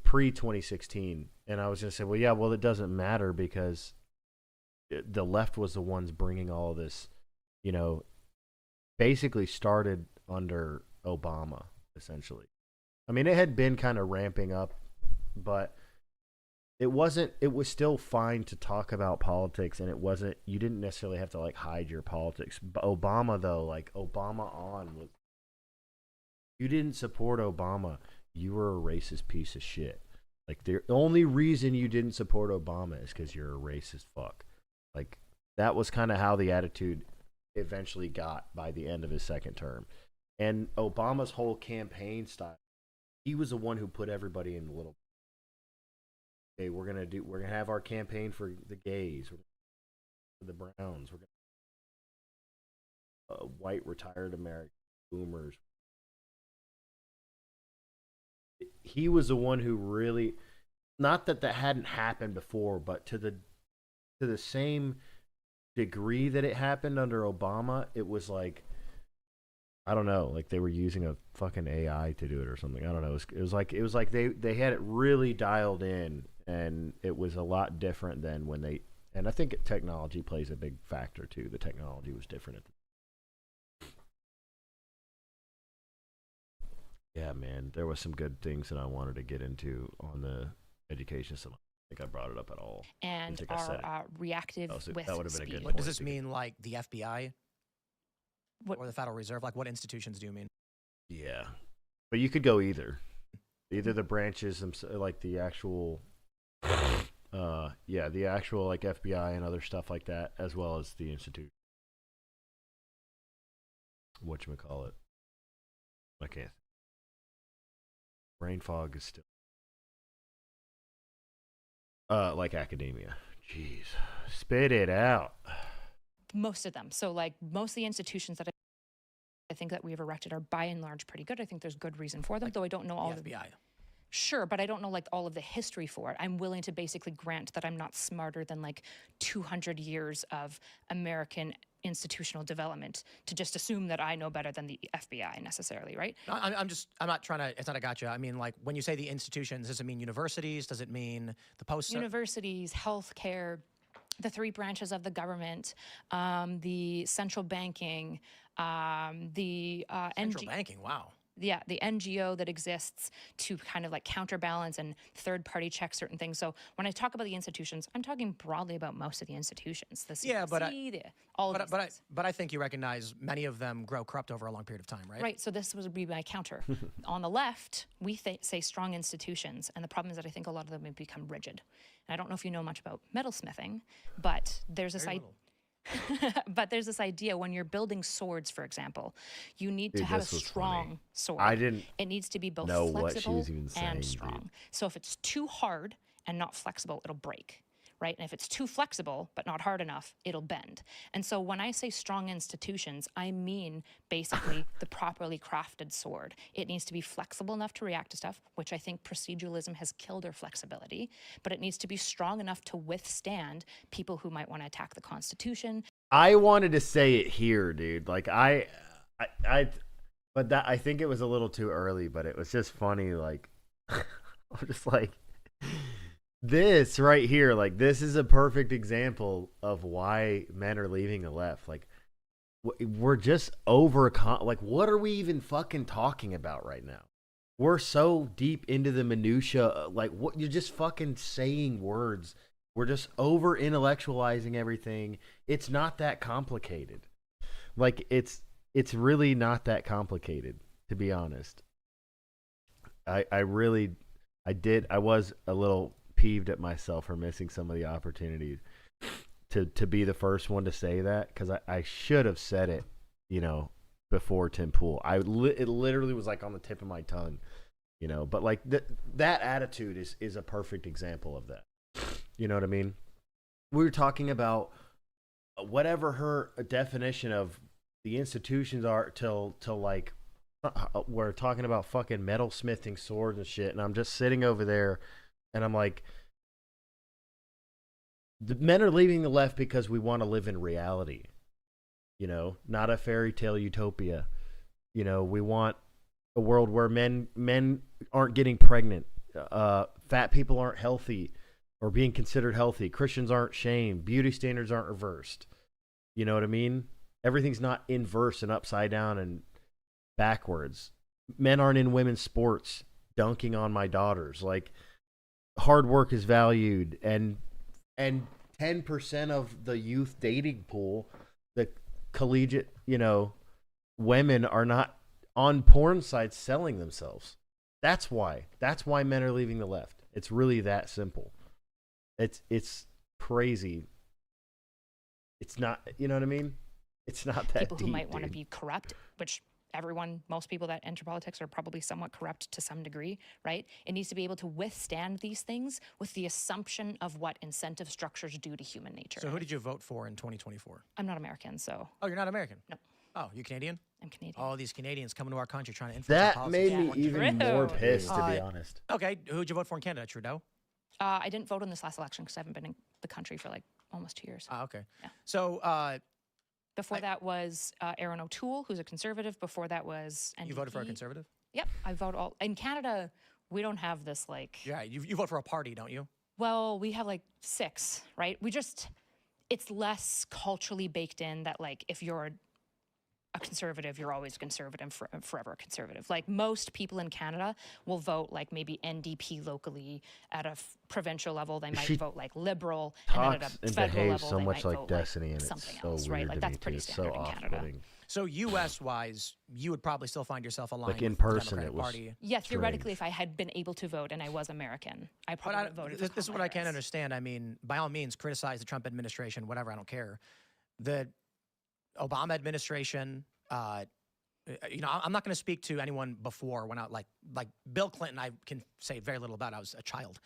pre 2016, and I was gonna say, well, it doesn't matter because the left was the ones bringing all of this, basically started under Obama, essentially. I mean, it had been kind of ramping up, but it wasn't. It was still fine to talk about politics, and it wasn't. You didn't necessarily have to like hide your politics. But Obama, though, like Obama was. You didn't support Obama, you were a racist piece of shit. Like, the only reason you didn't support Obama is because you're a racist fuck. Like, that was kind of how the attitude eventually got by the end of his second term. And Obama's whole campaign style, he was the one who put everybody in the little. Okay, we're gonna have our campaign for the gays, for the browns, we're gonna white retired American boomers. He was the one who really, not that hadn't happened before, but to the same degree that it happened under Obama, it was like, I don't know, like they were using a fucking AI to do it or something. I don't know. It was like they had it really dialed in, and it was a lot different than when they. And I think technology plays a big factor too. The technology was different at the. Yeah, man, there was some good things that I wanted to get into on the education side. I think I brought it up at all. And are reactive with that would have been a speed. good What point does this to mean, like the FBI What- or the Federal Reserve? Like, what institutions do you mean? Yeah, but you could go either the branches like the actual, the actual like FBI and other stuff like that, as well as the institute. Whatchamacallit? I can't. Brain fog is still like academia. Jeez, spit it out. Most of them. So like most of the institutions that I think that we've erected are by and large pretty good. I think there's good reason for them, though I don't know all The of FBI. Sure, but I don't know like all of the history for it. I'm willing to basically grant that I'm not smarter than like 200 years of American institutional development to just assume that I know better than the FBI necessarily, right? I'm not trying to, it's not a gotcha. I mean, like, when you say the institutions, does it mean universities? Does it mean the post? Universities, healthcare, the three branches of the government, the central banking, the Central banking, wow. the NGO that exists to kind of like counterbalance and third party check certain things. So when I talk about the institutions, I'm talking broadly about most of the institutions. The CDC, Yeah, but all of these things. But I think you recognize many of them grow corrupt over a long period of time, right? Right. So this would be my counter. On the left, we say strong institutions, and the problem is that I think a lot of them have become rigid. And I don't know if you know much about metalsmithing, but there's this idea. But there's this idea when you're building swords, for example, you need to have a strong sword. I didn't It needs to be both know what she flexible was even saying, and dude. strong. So if it's too hard and not flexible, it'll break. right? And if it's too flexible but not hard enough, it'll bend. And so when I say strong institutions, I mean basically the properly crafted sword. It needs to be flexible enough to react to stuff, which I think proceduralism has killed our flexibility, but it needs to be strong enough to withstand people who might want to attack the Constitution. I wanted to say it here, dude. Like but that I think it was a little too early. But it was just funny. Like I'm just like this right here. Like this is a perfect example of why men are leaving the left. Like we're just like what are we even fucking talking about right now? We're so deep into the minutia. Like what you're just fucking saying words. We're just over intellectualizing everything. It's not that complicated. Like it's really not that complicated, to be honest. I was a little peeved at myself for missing some of the opportunities to be the first one to say that, because I should have said it, before Tim Pool. It literally was like on the tip of my tongue, but like that attitude is a perfect example of that. You know what I mean? We were talking about whatever her definition of the institutions are till like we're talking about fucking metalsmithing swords and shit, and I'm just sitting over there and I'm like, the men are leaving the left because we want to live in reality, not a fairy tale utopia. We want a world where men aren't getting pregnant, fat people aren't healthy or being considered healthy, Christians aren't shamed, beauty standards aren't reversed. You know what I mean? Everything's not inverse and upside down and backwards. Men aren't in women's sports dunking on my daughters. Like, hard work is valued, and 10% of the youth dating pool, the collegiate, women are not on porn sites selling themselves. That's why men are leaving the left. It's really that simple. It's crazy. It's not, you know what I mean? It's not that people deep, who might want to dude. be corrupt, which most people that enter politics are probably somewhat corrupt to some degree, right? It needs to be able to withstand these things with the assumption of what incentive structures do to human nature. So who did you vote for in 2024? I'm not American, so. Oh, you're not American? No. Oh, you Canadian? I'm Canadian. Oh, these Canadians coming to our country trying to influence our That politics. made me even more True. pissed, to be honest. Okay, who'd you vote for in Canada? Trudeau? I didn't vote in this last election because I haven't been in the country for like almost 2 years. Okay. Yeah. So Before that was Aaron O'Toole, who's a conservative. Before that was NDP. you voted for a conservative? Yep, I vote all. In Canada, we don't have this like. Yeah, you vote for a party, don't you? Well, we have like 6, right? It's less culturally baked in that like if you're a conservative, you're always conservative, forever conservative. Like most people in Canada will vote like maybe NDP locally at a provincial level. They might vote like Liberal, and then at Talks a and federal behaves level, so they much might like vote Destiny, and like it's something so else, weird right? Like to that's me, pretty too. It's so standard in Canada. off-putting. So U.S.-wise, you would probably still find yourself aligned Like in with the person, Democratic it was Party. Yeah, theoretically, strange. if I had been able to vote and I was American, I But probably would have voted for this is what I can't Kamala Harris. understand. I mean, by all means, criticize the Trump administration, whatever. I don't care. The Obama administration, I'm not going to speak to anyone before when I like Bill Clinton. I can say very little about. I was a child,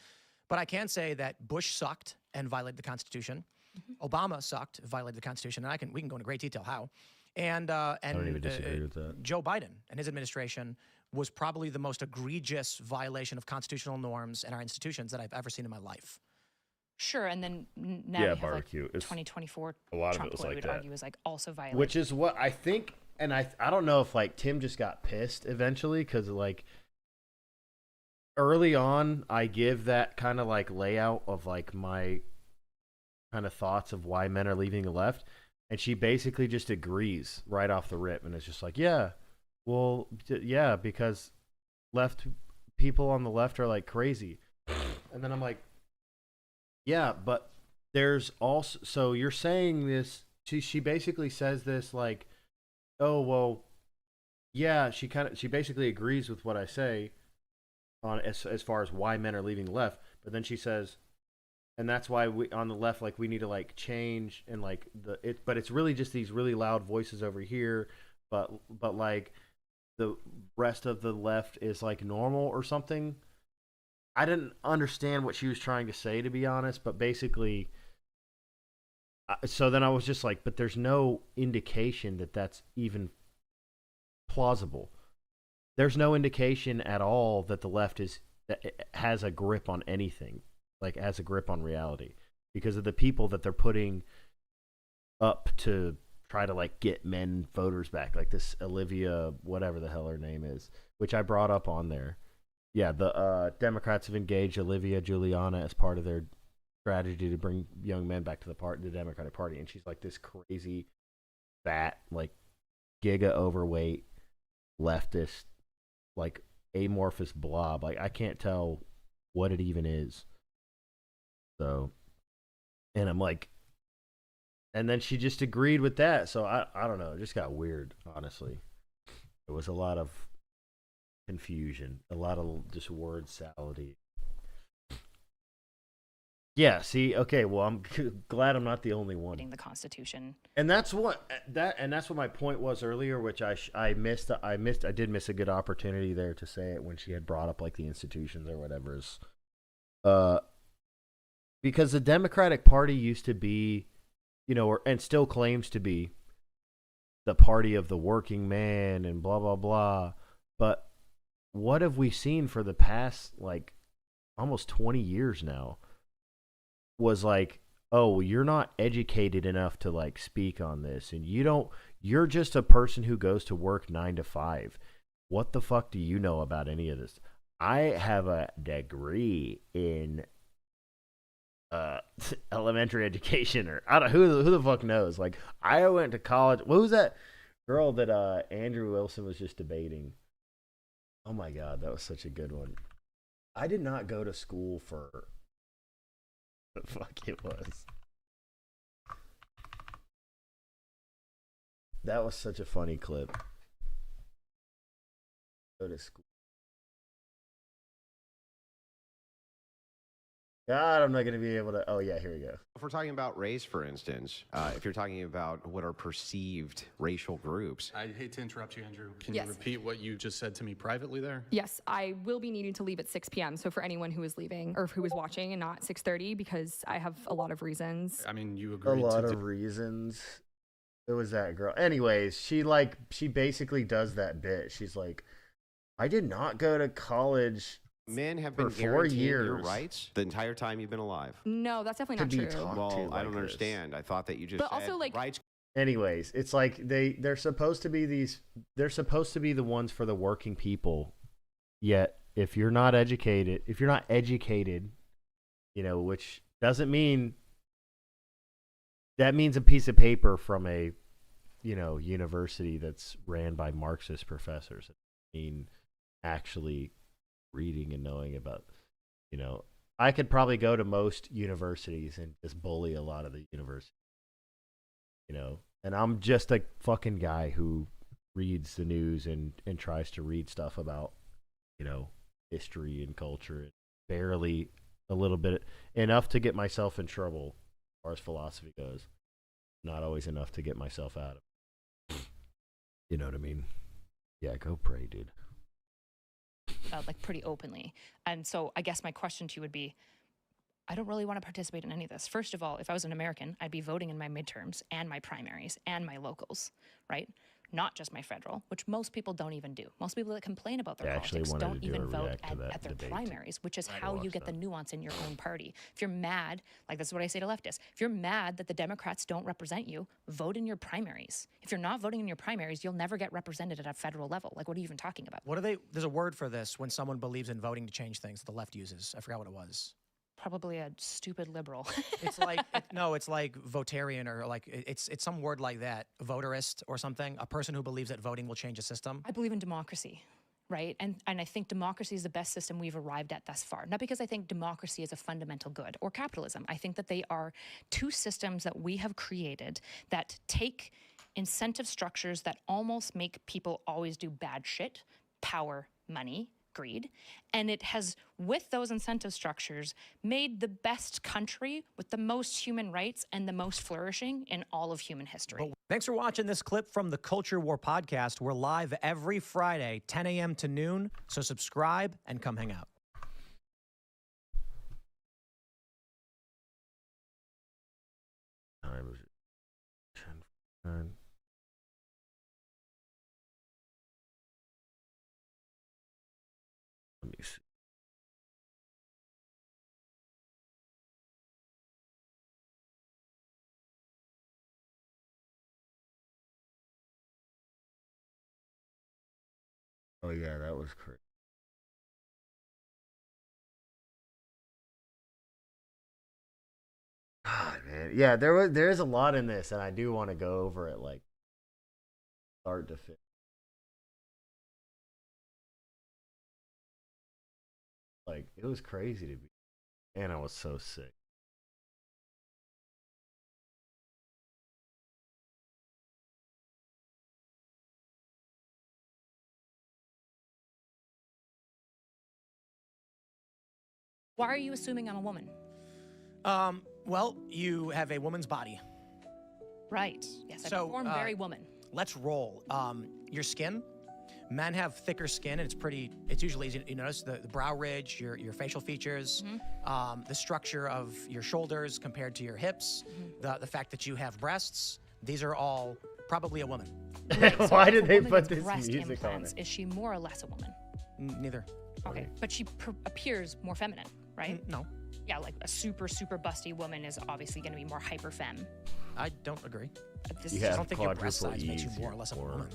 but I can say that Bush sucked and violated the Constitution. Obama sucked, violated the Constitution, and we can go into great detail how. And I don't even disagree with that. Joe Biden and his administration was probably the most egregious violation of constitutional norms and our institutions that I've ever seen in my life. Sure, and then now Yeah, we have barbecue. like It's- 2024 a lot of Trump, it was who I like would that. argue is like also violated. Which is what I think, and I don't know if like Tim just got pissed eventually, because like early on I give that kind of like layout of like my kind of thoughts of why men are leaving the left, and she basically just agrees right off the rip, and it's just like, yeah, well, yeah, because people on the left are like crazy, and then I'm like, yeah, but there's also, so you're saying this, she basically says this like, oh, well, yeah, she basically agrees with what I say on as far as why men are leaving the left, but then she says, and that's why we on the left, like, we need to like change, and like but it's really just these really loud voices over here, but like the rest of the left is like normal or something. I didn't understand what she was trying to say, to be honest. But basically, so then I was just like, but there's no indication that that's even plausible. There's no indication at all that the left has a grip on anything, like has a grip on reality, because of the people that they're putting up to try to like get men voters back, like this Olivia, whatever the hell her name is, which I brought up on there. Yeah, the Democrats have engaged Olivia Juliana as part of their strategy to bring young men back to the Democratic Party, and she's like this crazy, fat, like giga overweight leftist, like amorphous blob. Like I can't tell what it even is. So, and I'm like, and then she just agreed with that. So I don't know. It just got weird, honestly. There was a lot of confusion, a lot of just word salady. Yeah, see, okay, well, I'm glad I'm not the only one. The Constitution. And that's what my point was earlier, which I missed. I did miss a good opportunity there to say it when she had brought up like the institutions or whatever. Because the Democratic Party used to be, and still claims to be, the party of the working man and blah blah blah. But what have we seen for the past like almost 20 years now? Was like, oh, you're not educated enough to like speak on this, and you're just a person who goes to work 9 to 5. What the fuck do you know about any of this? I have a degree in elementary education, or I don't who the fuck knows. Like I went to college. What was that girl that Andrew Wilson was just debating? Oh my god, that was such a good one. I did not go to school for the fuck it was. That was such a funny clip. Go to school. God, I'm not going to be able to. Oh, yeah, here we go. If we're talking about race, for instance, if you're talking about what are perceived racial groups. I hate to interrupt you, Andrew. Can Yes. you repeat what you just said to me privately there? Yes, I will be needing to leave at 6 p.m. So for anyone who is leaving or who is watching and not 6:30, because I have a lot of reasons. I mean, you A agreed lot to of reasons. It was that girl. Anyways, she basically does that bit. She's like, I did not go to college. Men have For been 4 guaranteed your years. rights the entire time you've been alive. No, that's definitely To not be true. taught. Well, to I like don't this. understand. I thought that you just But said also, like- rights. Anyways, it's like they're supposed to be they're supposed to be the ones for the working people. Yet, if you're not educated, which doesn't mean that means a piece of paper from a, university that's ran by Marxist professors. I mean, actually reading and knowing about, I could probably go to most universities and just bully a lot of the universities, and I'm just a fucking guy who reads the news and tries to read stuff about, history and culture, and barely a little bit enough to get myself in trouble as far as philosophy goes. Not always enough to get myself out of it. You know what I mean? Yeah, go pray, dude. Like pretty openly. And so I guess my question to you would be, I don't really want to participate in any of this. First of all, if I was an American, I'd be voting in my midterms and my primaries and my locals, right? Not just my federal, which most people don't even do. Most people that complain about their I actually politics wanted don't to do even a vote react to that at their debate. primaries, which is how you watched get the that. nuance in your own party. If you're mad, like that's what I say to leftists, if you're mad that the Democrats don't represent you, vote in your primaries. If you're not voting in your primaries, you'll never get represented at a federal level. Like, what are you even talking about? What are they? There's a word for this when someone believes in voting to change things that the left uses. I forgot what it was. Probably a stupid liberal. It's like it's like votarian, or like it's some word like that, voterist or something. A person who believes that voting will change a system. I believe in democracy, right? And I think democracy is the best system we've arrived at thus far. Not because I think democracy is a fundamental good, or capitalism. I think that they are two systems that we have created that take incentive structures that almost make people always do bad shit, power, money, greed, and it has, with those incentive structures, made the best country with the most human rights and the most flourishing in all of human history. Thanks for watching this clip from the Culture War podcast. We're live every Friday, 10 a.m. to noon, so subscribe and come hang out. Oh yeah, that was crazy. God, man. Yeah, there's a lot in this, and I do want to go over it like start to finish. Like it was crazy to be, and I was so sick. Why are you assuming I'm a woman? Well, you have a woman's body. Right. Yes, I So, perform very woman. Let's roll. Your skin. Men have thicker skin, and it's usually easy. You notice the brow ridge, your facial features, the structure of your shoulders compared to your hips, the fact that you have breasts. These are all probably a woman. Right, so Why if did a they woman put gets this breast music on implants, it? Is she more or less a woman? Neither. Okay, but she appears more feminine, right? No, Yeah, like a super busty woman is obviously going to be more hyper femme. I don't agree. This You is I have don't think your breast quadruple size makes you E's more or here, less of a or- woman.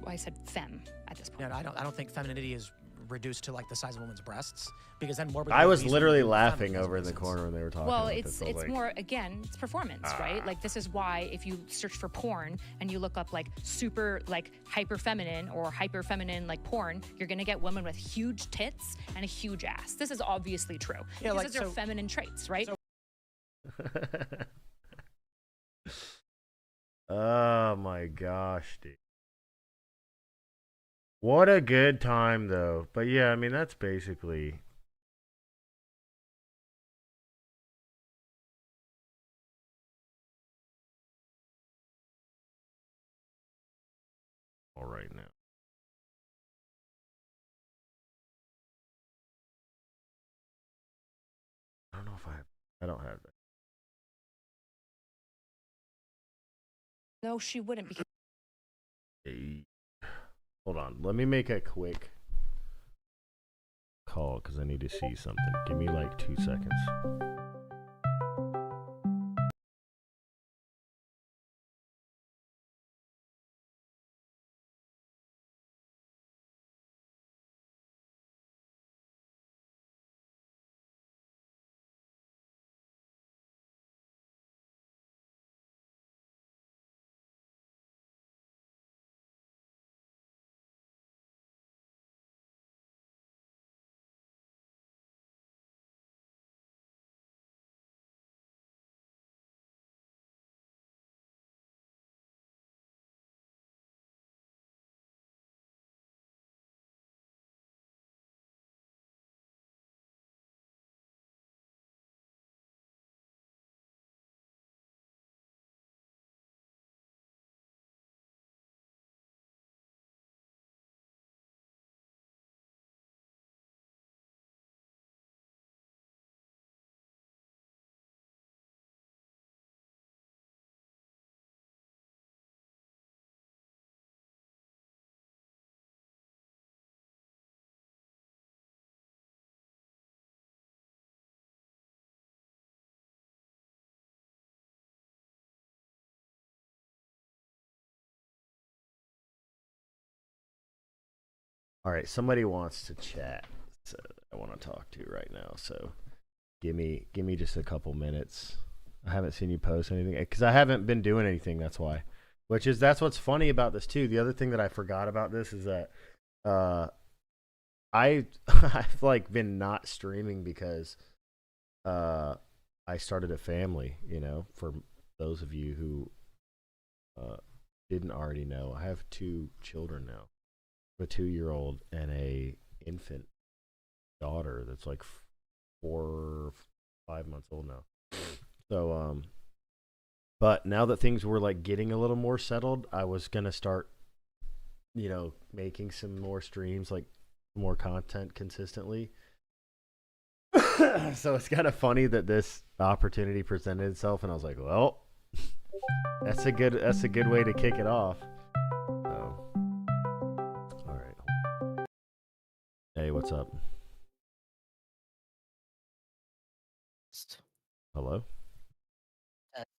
I said femme at this point. Yeah, I don't think femininity is reduced to like the size of a woman's breasts, because then morbidly I was obese women literally can be laughing feminine over in the reasons. corner when they were talking. Well, about it's this. I was like, more, again, it's performance, right? Like this is why if you search for porn and you look up like super like hyper feminine or hyper feminine like porn, you're gonna get women with huge tits and a huge ass. This is obviously true. Yeah, because like, these are so- feminine traits, right? Oh my gosh, dude. What a good time though. But yeah, I mean that's basically all right now. I don't know if I don't have that. No, she wouldn't because Hey, hold on. Let me make a quick call because I need to see something. Give me like 2 seconds. All right, somebody wants to chat. So I want to talk to right now. So give me just a couple minutes. I haven't seen you post anything because I haven't been doing anything. That's why. That's what's funny about this too. The other thing that I forgot about this is that I've like been not streaming because I started a family. You know, for those of you who didn't already know, I have 2 children now. A 2-year-old and a infant daughter that's like 4 or 5 months old now. So but now that things were like getting a little more settled, I was gonna start, making some more streams, like more content consistently. So it's kind of funny that this opportunity presented itself, and I was like, well, that's a good way to kick it off. So, all right. Hey, what's up? Hello?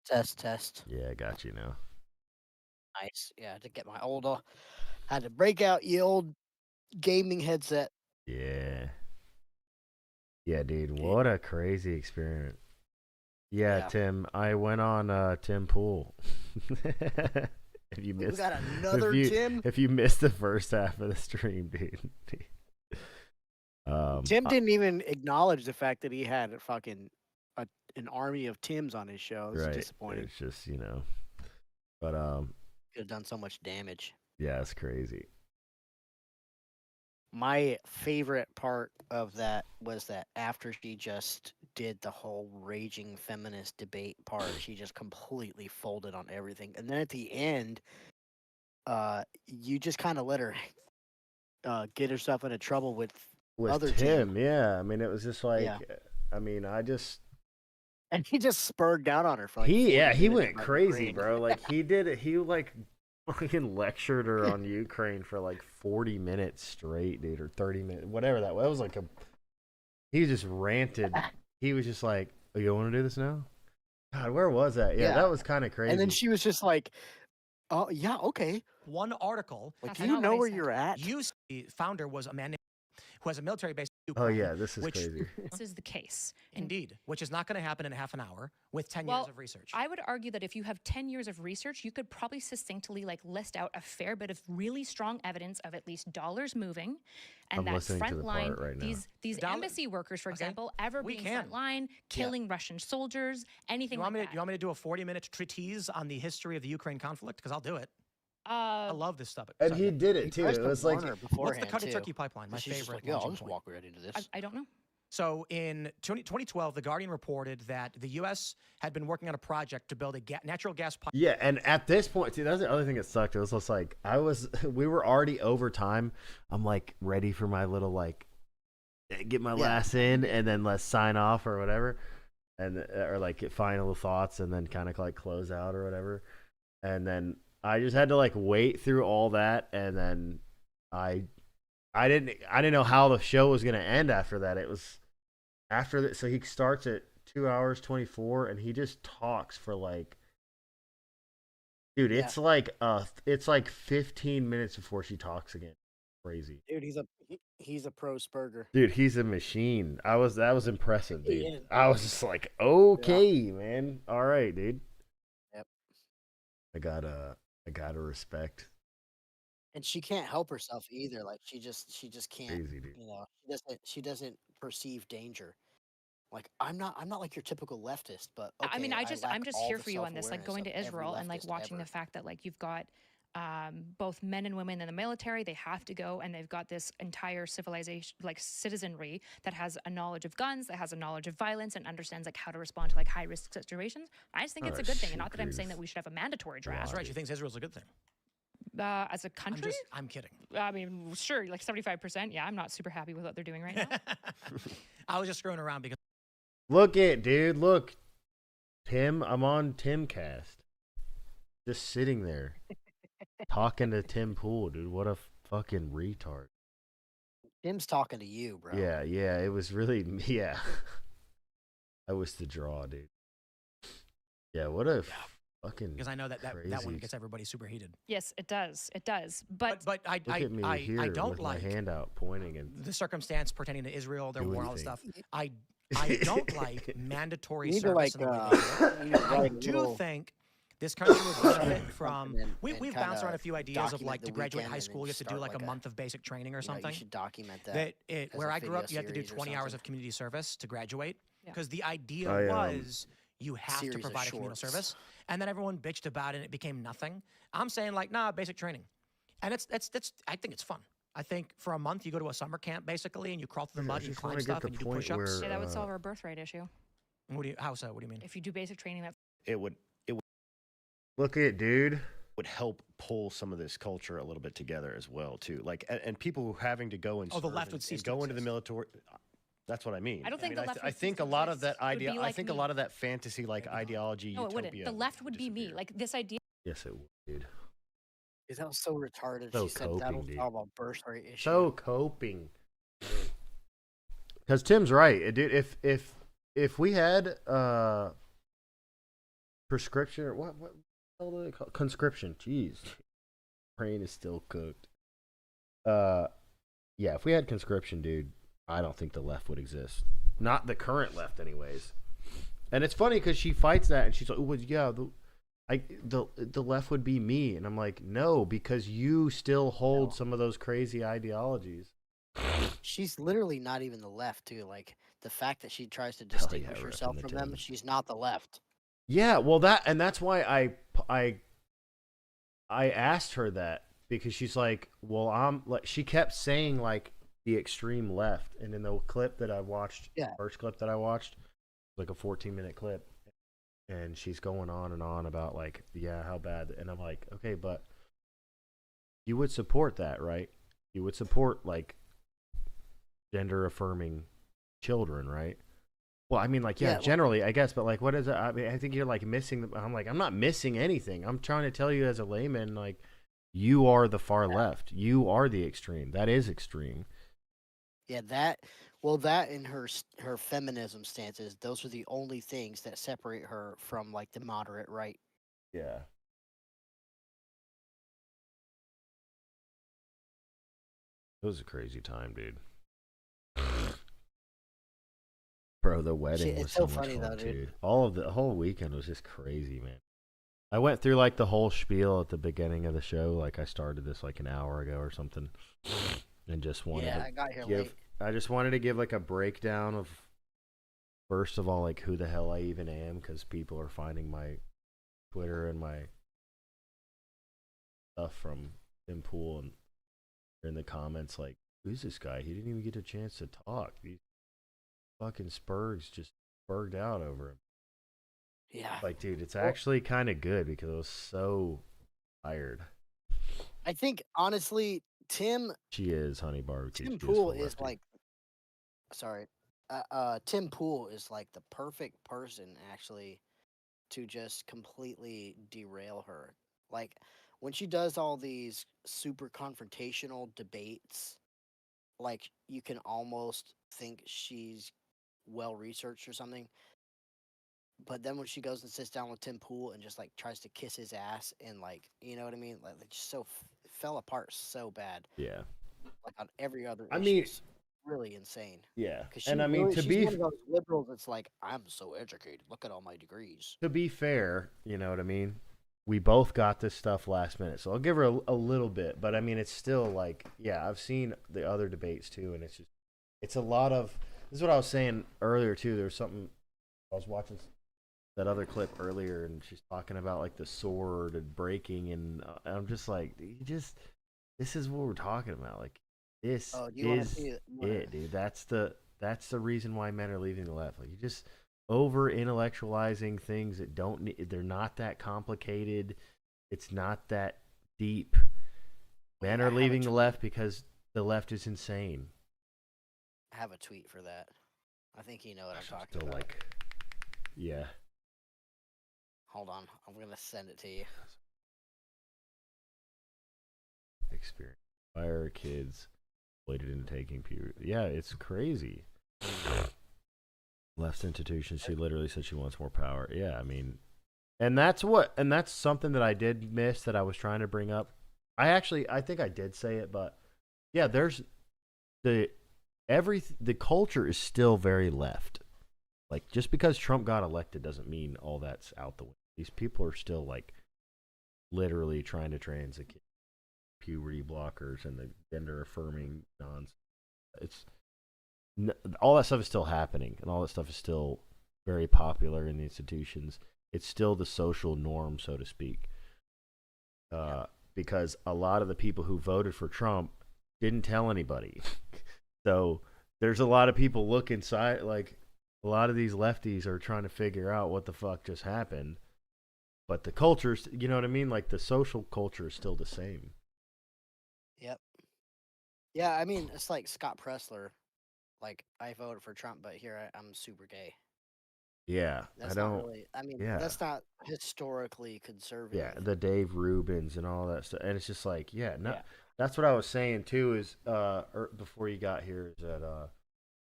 Test. Yeah, I got you now. Nice. Yeah, to get my older. Had to break out ye old gaming headset. Yeah. Yeah, dude. What a crazy experiment. Yeah, Yeah. Tim. I went on Tim Pool. If you We missed, got another Tim. if you missed the first half of the stream, dude. Tim didn't even acknowledge the fact that he had an army of Tims on his show. This is disappointing. It's just but Could have done so much damage. yeah, it's crazy. My favorite part of that was that after she just did the whole raging feminist debate part, she just completely folded on everything. And then at the end, you just kind of let her get herself into trouble with other Tim, Tim. yeah. I mean, it was just like, Yeah. I mean, And he just spurred down on her for like he 40 went minutes, like, crazy, great. bro. Like he did it. He like fucking lectured her on Ukraine for like 40 minutes straight, dude, or 30 minutes, whatever that was. It was like he just ranted. He was just like, "Oh, you want to do this now?" God, where was that? Yeah, that was kind of crazy. And then she was just like, "Oh yeah, okay." One article. Like, That's do you not know what I where said. you're at? The founder was a man who has a military base in Oh Ukraine. yeah, this is which, crazy. This is the case. And Indeed, which is not going to happen in half an hour with 10 Well, years of research. I would argue that if you have 10 years of research, you could probably succinctly like list out a fair bit of really strong evidence of at least dollars moving, and I'm that listening to the frontline, part right now. these Dollar- embassy workers, for Okay, example, ever we being can. frontline, killing Russian soldiers, anything you want like me to, you want me to do a 40-minute treatise on the history of the Ukraine conflict? Because I'll do it. that. I love this stuff. And Sorry, he did He it too. tries It to was like, warn her what's the beforehand, cut to too. Turkey pipeline? My And she's just favorite like, "Yeah, I'll launching just point. walk right into this." I don't know. So in 2012, The Guardian reported that the U.S. had been working on a project to build a natural gas pipeline. yeah. And at this point, too, that's the other thing that sucked. It was just like we were already over time. I'm like ready for my little like get my last in and then let's sign off or whatever, and or like get final thoughts and then kind of like close out or whatever. And then I just had to like wait through all that, and then I didn't know how the show was gonna end after that. It was after that, so he starts at 2 hours 24, and he just talks for like, dude, it's like 15 minutes before she talks again. Crazy, Dude, he's a pro spurger. dude. He's a machine. That was impressive, He dude. is. I was just like, okay, man, all right, dude. Yep. I gotta respect. And she can't help herself either. Like she just can't. Crazy, dude. You know, she doesn't perceive danger. Like I'm not like your typical leftist, but okay, I mean, lack I'm just all here the for you on this, like self-awareness going of to every Israel and like leftist watching ever. the fact that like you've got both men and women in the military, they have to go, and they've got this entire civilization, like citizenry, that has a knowledge of guns, that has a knowledge of violence, and understands like how to respond to like high risk situations. I just think it's a good thing, and not that I'm saying that we should have a mandatory draft. That's right. She thinks Israel's a good thing. As a country. I'm kidding. I mean, sure, like 75%. Yeah, I'm not super happy with what they're doing right now. I was just screwing around because Look dude. Look, Tim. I'm on Timcast. Just sitting there, talking to Tim Pool, dude. What a fucking retard. Tim's talking to you, bro. Yeah. It was really yeah. I was the draw, dude. Yeah. What a fucking. because I know that one crazy. gets everybody super heated. Yes, it does. It does. But But I Look at me here I don't with like my hand out pointing and the circumstance pertaining to Israel, their war, and all this anything. stuff. I don't like mandatory You need to service. like in the way they do it. you need to I write a do little think this country would benefit from. and We've bounced kinda around a few ideas of document like the to graduate weekend high and school, then you have to do start like a like a- month of basic training or you know, something. you should document that. as Where a I grew up, you video had to do series or 20 hours something. of community service to graduate Yeah. because the idea I, was you have to series of provide a communal shorts. service, and then everyone bitched about it and it became nothing. I'm saying like, nah, basic training, and it's I think it's fun. I think for a month you go to a summer camp basically and you crawl through the Yeah, I mud and you just climb wanna get stuff the and you do point push-ups. where- yeah, that would solve our birthright issue. How so? What do you mean? If you do basic training, that It would look at dude. help pull some of this culture a little bit together as well too. Like and people who having to go and Oh, the serve left and- would cease and to go into the exist. military. That's what I mean. I don't think the left I would think cease a to lot of that exist. It would idea. be I like think a me. lot of that fantasy like ideology. no, it wouldn't. utopia The left would be me. disappear. Like this idea. Yes, it would, dude. Is that so retarded? So She said that'll coping, dude. solve a birthright issue. So coping. Because Tim's right, dude. If we had prescription or what the hell do they call it? Conscription? Jeez, brain is still cooked. Yeah, if we had conscription, dude, I don't think the left would exist. Not the current left, anyways. And it's funny because she fights that, and she's like, "Well, yeah, the left would be me," and I'm like, "No, because you still hold No. some of those crazy ideologies." She's literally not even the left, too. Like, the fact that she tries to Hell yeah, distinguish ripping herself the from them, Tims. she's not the left. Yeah, well, that's why I asked her that because she's like, "Well, I'm like," she kept saying like the extreme left, and in the clip that I watched, Yeah. first clip that I watched, like a 14-minute clip, and she's going on and on about like, yeah, how bad, and I'm like, okay, but you would support that, right? You would support like gender affirming children, right? Well, I mean, like, yeah, Yeah, well, generally, I guess, but like, what is it? I mean, I think you're like missing. I'm like, I'm not missing anything. I'm trying to tell you as a layman, like, you are the far left. You are the extreme. That is extreme. yeah, that and her feminism stances, those are the only things that separate her from like the moderate right. Yeah. It was a crazy time, dude. Bro, the wedding was It's so so much funny fun though, dude. too. The whole weekend was just crazy, man. I went through like the whole spiel at the beginning of the show. Like I started this like an hour ago or something, and just wanted Yeah, to I got here give. late. I just wanted to give like a breakdown of, first of all, like who the hell I even am, because people are finding my Twitter and my stuff from Tim Pool, and in the comments like, who's this guy? He didn't even get a chance to talk. These fucking Spurgs just spurged out over him. Yeah. Like, dude, it's Well, actually kind of good because I was so tired. I think honestly, She is Honey Barbecue. Tim She is Pool full is lefty. like, sorry, Tim Pool is like the perfect person actually to just completely derail her. Like when she does all these super confrontational debates, like you can almost think she's well researched or something. But then when she goes and sits down with Tim Pool and just like tries to kiss his ass and like, you know what I mean? Like, just so fell apart so bad. Yeah. Like on every other I issue. mean, It's really insane. yeah. Because And I mean, she's one of those liberals that's like, I'm so educated. Look at all my degrees. to be fair, you know what I mean? We both got this stuff last minute. So I'll give her a little bit, but I mean, it's still like, yeah, I've seen the other debates too, and it's a lot of, this is what I was saying earlier too. There was something, I was watching that other clip earlier, and she's talking about like the sword and breaking, and I'm just like, this is what we're talking about. Like, this Oh, do you want to is see it? it, dude. That's the reason why men are leaving the left. Like, you just over intellectualizing things that don't need, they're not that complicated. It's not that deep. Men I are have a leaving the tweet. left because the left is insane. I have a tweet for that. I think you know what I'm talking Still about. like, yeah. Hold on. I'm going to send it to you. Experience. Why are kids exploited into taking puberty? Yeah, it's crazy. Left institution, she literally said she wants more power. Yeah, I mean, and that's something that I did miss that I was trying to bring up. I think I did say it, but yeah, there's the the culture is still very left. Like, just because Trump got elected doesn't mean all that's out the window. These people are still like literally trying to train the puberty blockers and the gender affirming nonsense. It's all that stuff is still happening, and all that stuff is still very popular in the institutions. It's still the social norm, so to speak, because a lot of the people who voted for Trump didn't tell anybody. So there's a lot of people look inside, like a lot of these lefties are trying to figure out what the fuck just happened. But the culture's, you know what I mean? Like, the social culture is still the same. Yep. Yeah, I mean, it's like Scott Pressler. Like, I voted for Trump, but here I'm super gay. Yeah, That's not really, I mean, Yeah, that's not historically yeah, conservative. the Dave Rubens and all that stuff, and it's just like, yeah, no, Yeah. that's what I was saying too. Is before you got here, is that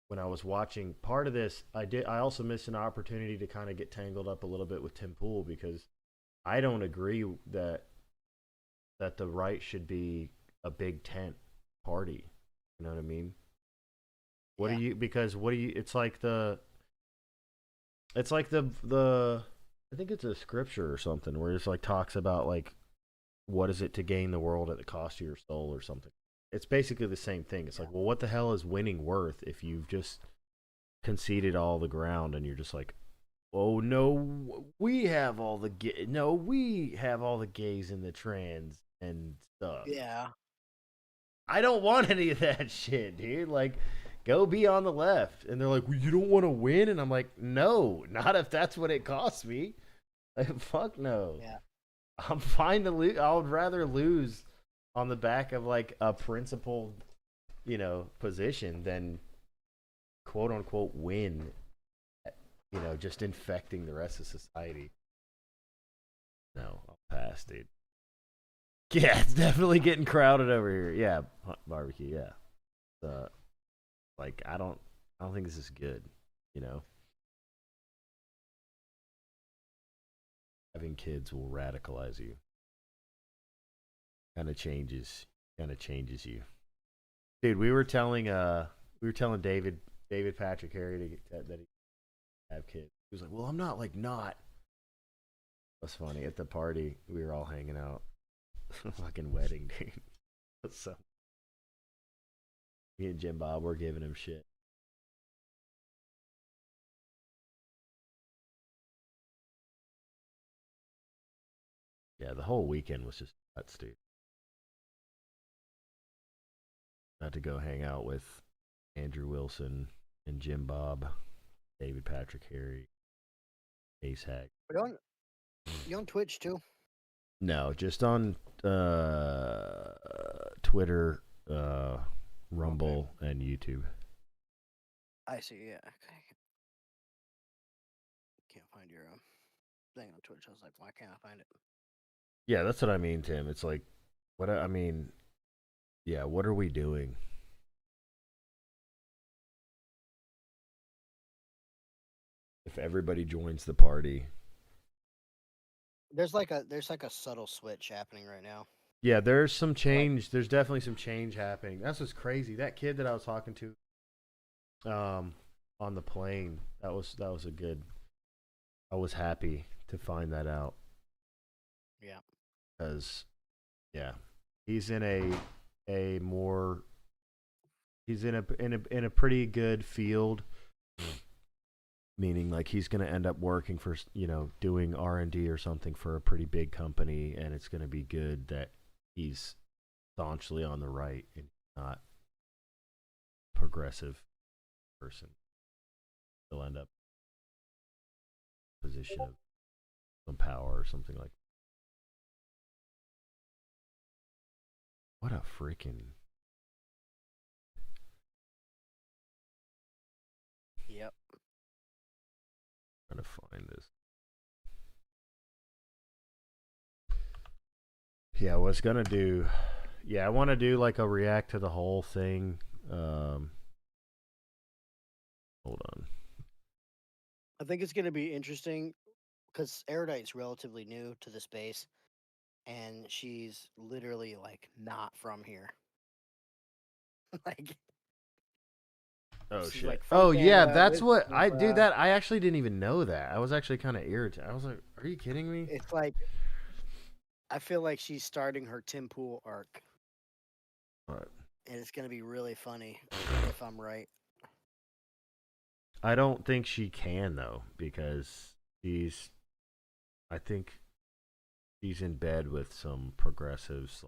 when I was watching part of this, I also missed an opportunity to kind of get tangled up a little bit with Tim Pool, because I don't agree that the right should be a big tent party. You know what I mean? What Yeah. do you? Because what do you? It's like the. I think it's a scripture or something where it's like talks about like what is it to gain the world at the cost of your soul or something. It's basically the same thing. It's like, well, what the hell is winning worth if you've just conceded all the ground and you're just like, oh no, we have all the we have all the gays and the trans and stuff. Yeah. I don't want any of that shit, dude. Like, go be on the left. And they're like, well, you don't want to win? And I'm like, no, not if that's what it costs me. Like, fuck no. Yeah. I'm fine to lose. I would rather lose on the back of like a principled, position than quote unquote win, just infecting the rest of society. No, I'll pass, dude. Yeah, it's definitely getting crowded over here. Yeah, barbecue. Yeah, like I don't think this is good. Having kids will radicalize you. Kind of changes you, dude. We were telling David Patrick Harry that he have kids. He was like, well, I'm not like not. That's funny. At the party, we were all hanging out. Fucking wedding, dude. So me and Jim Bob were giving him shit. Yeah, the whole weekend was just nuts, dude. Got to go hang out with Andrew Wilson and Jim Bob, David Patrick Harry, Ace Hag. You on Twitch too? No, just on Twitter, Rumble, and YouTube. I see. Yeah. Okay. Can't find your thing on Twitch. I was like, why can't I find it? Yeah, that's what I mean, Tim. It's like, what I mean, yeah, what are we doing? If everybody joins the party. There's like a subtle switch happening right now. Yeah, there's some change. There's definitely some change happening. That's what's crazy. That kid that I was talking to on the plane, that was a good. I was happy to find that out. Yeah. Cuz yeah, he's in he's in a pretty good field. Meaning like he's going to end up working for, doing R&D or something for a pretty big company, and it's going to be good that he's staunchly on the right and not progressive person. He'll end up in a position of some power or something like that. What a freaking... Yep. I'm trying to find this. Yeah, I was gonna do. Yeah, I want to do like a react to the whole thing. Hold on. I think it's going to be interesting because Erudite's relatively new to the space, and she's literally like not from here. Like, Oh she's shit. like from Oh yeah, Canada, that's lives what in I do. Tampa. That I actually didn't even know that. I was actually kind of irritated. I was like, "Are you kidding me?" It's like I feel like she's starting her Tim Pool arc, But and it's going to be really funny if I'm right. I don't think she can though, because she's. I think she's in bed with some progressives.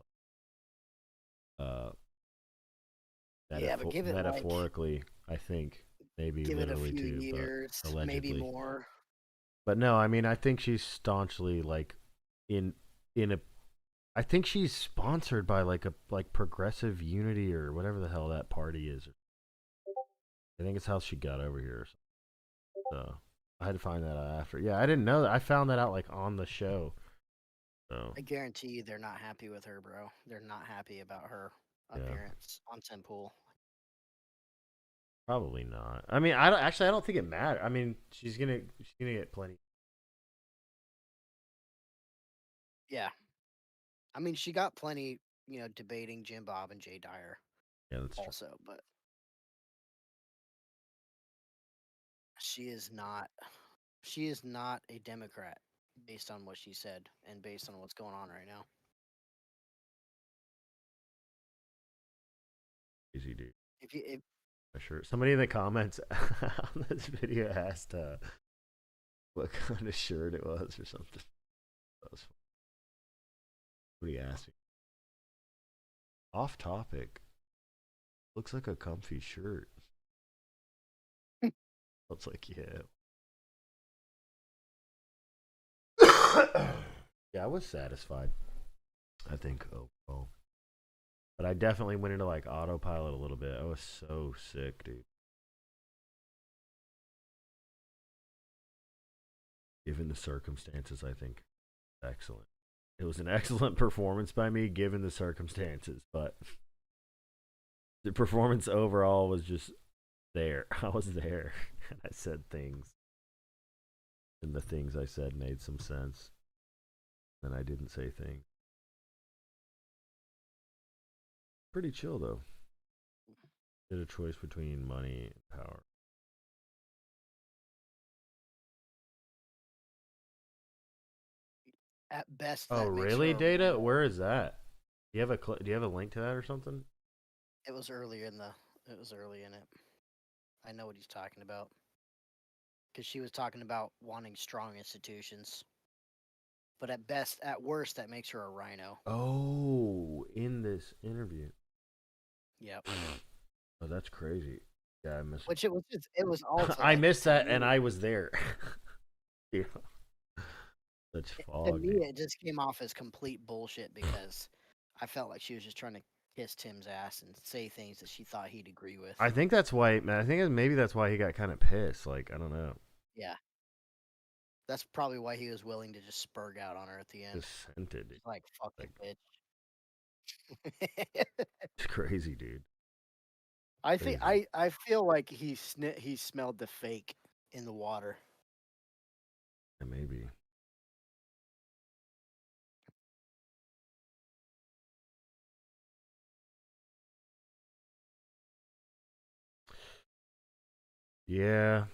Yeah, but give it like metaphorically, I think maybe give it a literally few too, years, but allegedly. maybe more. But no, I mean, I think she's staunchly like in a. I think she's sponsored by like Progressive Unity or whatever the hell that party is. I think it's how she got over here. So I had to find that out after. Yeah, I didn't know that. I found that out like on the show. So I guarantee you they're not happy with her, bro. They're not happy about her appearance on Tim Pool. probably not. I mean, I don't think it matters. I mean, she's gonna get plenty. Yeah. I mean, she got plenty, debating Jim Bob and Jay Dyer. Yeah, that's true. also, but she is not. She is not a Democrat based on what she said and based on what's going on right now. Easy, dude. If For sure. Somebody in the comments on this video asked what kind of shirt it was or something. That was funny. What he asked me. Off topic. Looks like a comfy shirt. It's like, yeah. Yeah, I was satisfied. I think overall. But I definitely went into like autopilot a little bit. I was so sick, dude. Given the circumstances, I think excellent. It was an excellent performance by me given the circumstances, but the performance overall was just there. I was there and I said things. And the things I said made some sense. And I didn't say things. Pretty chill though. Did a choice between money and power. at best Oh, that makes her really, a Data? rhino. Where is that? Do you have a link to that or something? It was earlier in the. It was early in it. I know what he's talking about. Because she was talking about wanting strong institutions. But at worst, that makes her a rhino. Oh, in this interview. Yep. Oh, that's crazy. Yeah, I missed. Which it was also. I like, missed to that, me- and I was there. Yeah. Such To fog, me, man. it just came off as complete bullshit because I felt like she was just trying to kiss Tim's ass and say things that she thought he'd agree with. I think that's why, man. I think maybe that's why he got kind of pissed. Like, I don't know. Yeah. That's probably why he was willing to just spurg out on her at the end. Just sent it. He's like, fuck Like, you, bitch. it's crazy, dude. I think Crazy. I feel like he smelled the fake in the water. Yeah, maybe. Yeah.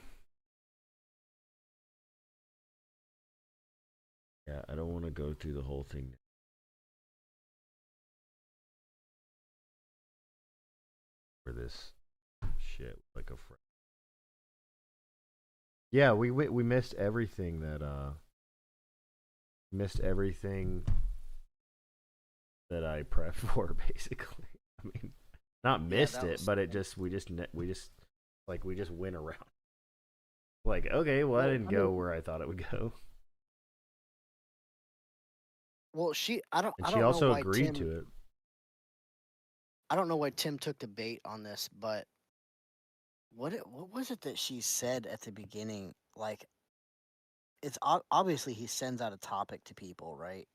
Yeah, I don't want to go through the whole thing for this shit like a friend. Yeah, we missed everything that missed everything that I prepped for basically. I mean, not missed that it, was but it just we just like we just went around. Like, okay, well, I Well, didn't I go mean- where I thought it would go. Well, I And don't she know also why agreed Tim to it. I don't know why Tim took the bait on this, but what was it that she said at the beginning? Like, it's obviously he sends out a topic to people, right?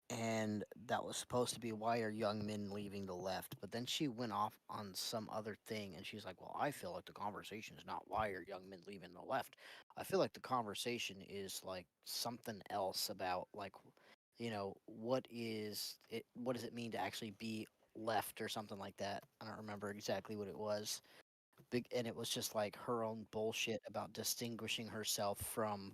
And that was supposed to be why are young men leaving the left, but then she went off on some other thing, and she's like, "Well, I feel like the conversation is not why are young men leaving the left. I feel like the conversation is like something else about like, what is it? What does it mean to actually be left or something like that? I don't remember exactly what it was." And it was just like her own bullshit about distinguishing herself from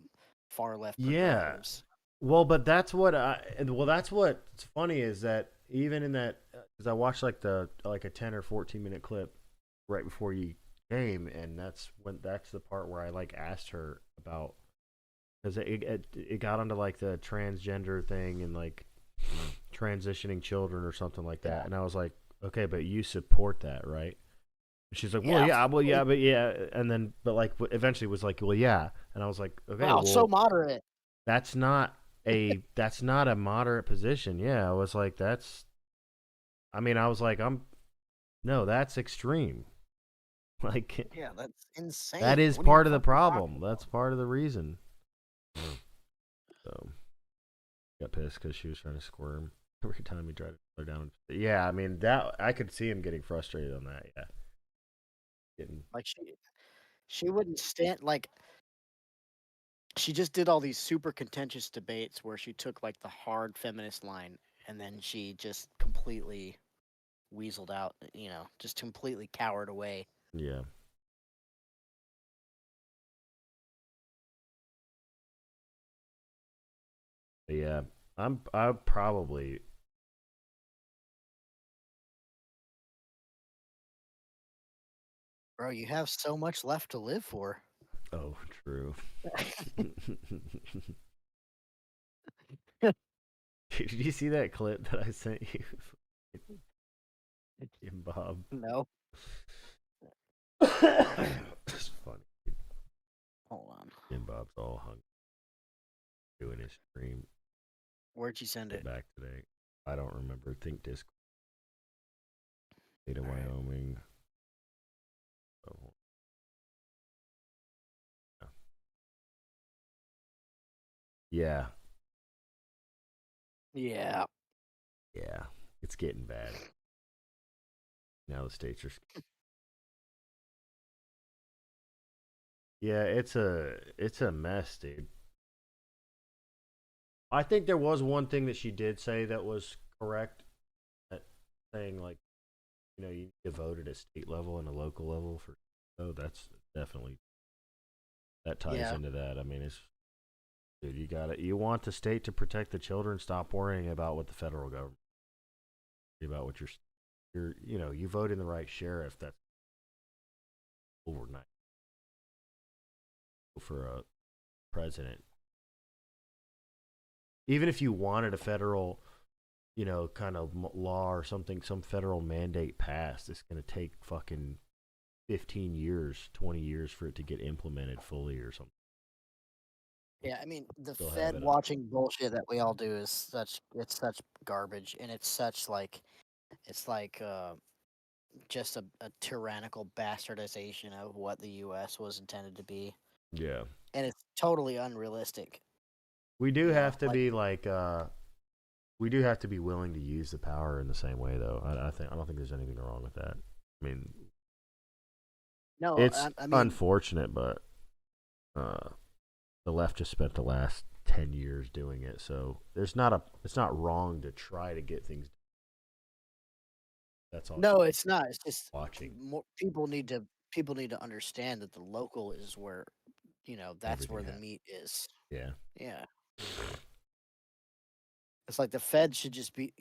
far left Yeah. progressives. Well, but that's what that's what's funny is that even in that cuz I watched like a 10 or 14-minute clip right before you came, and that's the part where I like asked her about cuz it got onto like the transgender thing and like transitioning children or something like that. Yeah. And I was like, "Okay, but you support that, right?" And she's like, "Well, yeah, but yeah." And then but like eventually was like, "Well, yeah." And I was like, "Okay, Wow, well, so moderate. that's not that's not a moderate position." Yeah, I was like, I was like, no, that's extreme. Like Yeah, that's insane. that is What are you part of the fucking talking problem. about? That's part of the reason. So got pissed because she was trying to squirm every time he tried to put her down. Yeah, I mean that I could see him getting frustrated on that. Yeah, getting Like she wouldn't stand like she just did all these super contentious debates where she took like the hard feminist line and then she just completely weaseled out, just completely cowered away. Yeah. But yeah, I probably Bro, you have so much left to live for. oh true. Did you see that clip that I sent you? Jim Bob. No. It's funny. Hold on. Jim Bob's all hung doing his stream. Where'd you send it? Back today. I don't remember. Think Discord. State of Alright. Wyoming. Oh. Yeah. Yeah. Yeah. It's getting bad. Now the states are. Yeah, it's a mess, dude. I think there was one thing that she did say that was correct. That saying like, you need to vote at a state level and a local level for. Oh, that's definitely that ties into that. I mean, it's dude, you want the state to protect the children. Stop worrying about what the federal government. Worry about what you vote in the right sheriff. That's overnight for a president. Even if you wanted a federal, kind of law or something, some federal mandate passed, it's going to take fucking 15 years, 20 years for it to get implemented fully or something. Yeah, I mean, the Still have Fed it. watching bullshit that we all do is such garbage, and it's such like just a tyrannical bastardization of what the U.S. was intended to be, Yeah. and it's totally unrealistic. We do Yeah, have to like- be we do have to be willing to use the power in the same way, though. I don't think there's anything wrong with that. I mean, No, it's I mean, unfortunate, but the left just spent the last 10 years doing it, so it's not wrong to try to get things. That's all. no, it's not. It's just Watching. more people need to understand that the local is where, that's Everything where the happens. meat is. Yeah. Yeah. It's like the Fed should just be,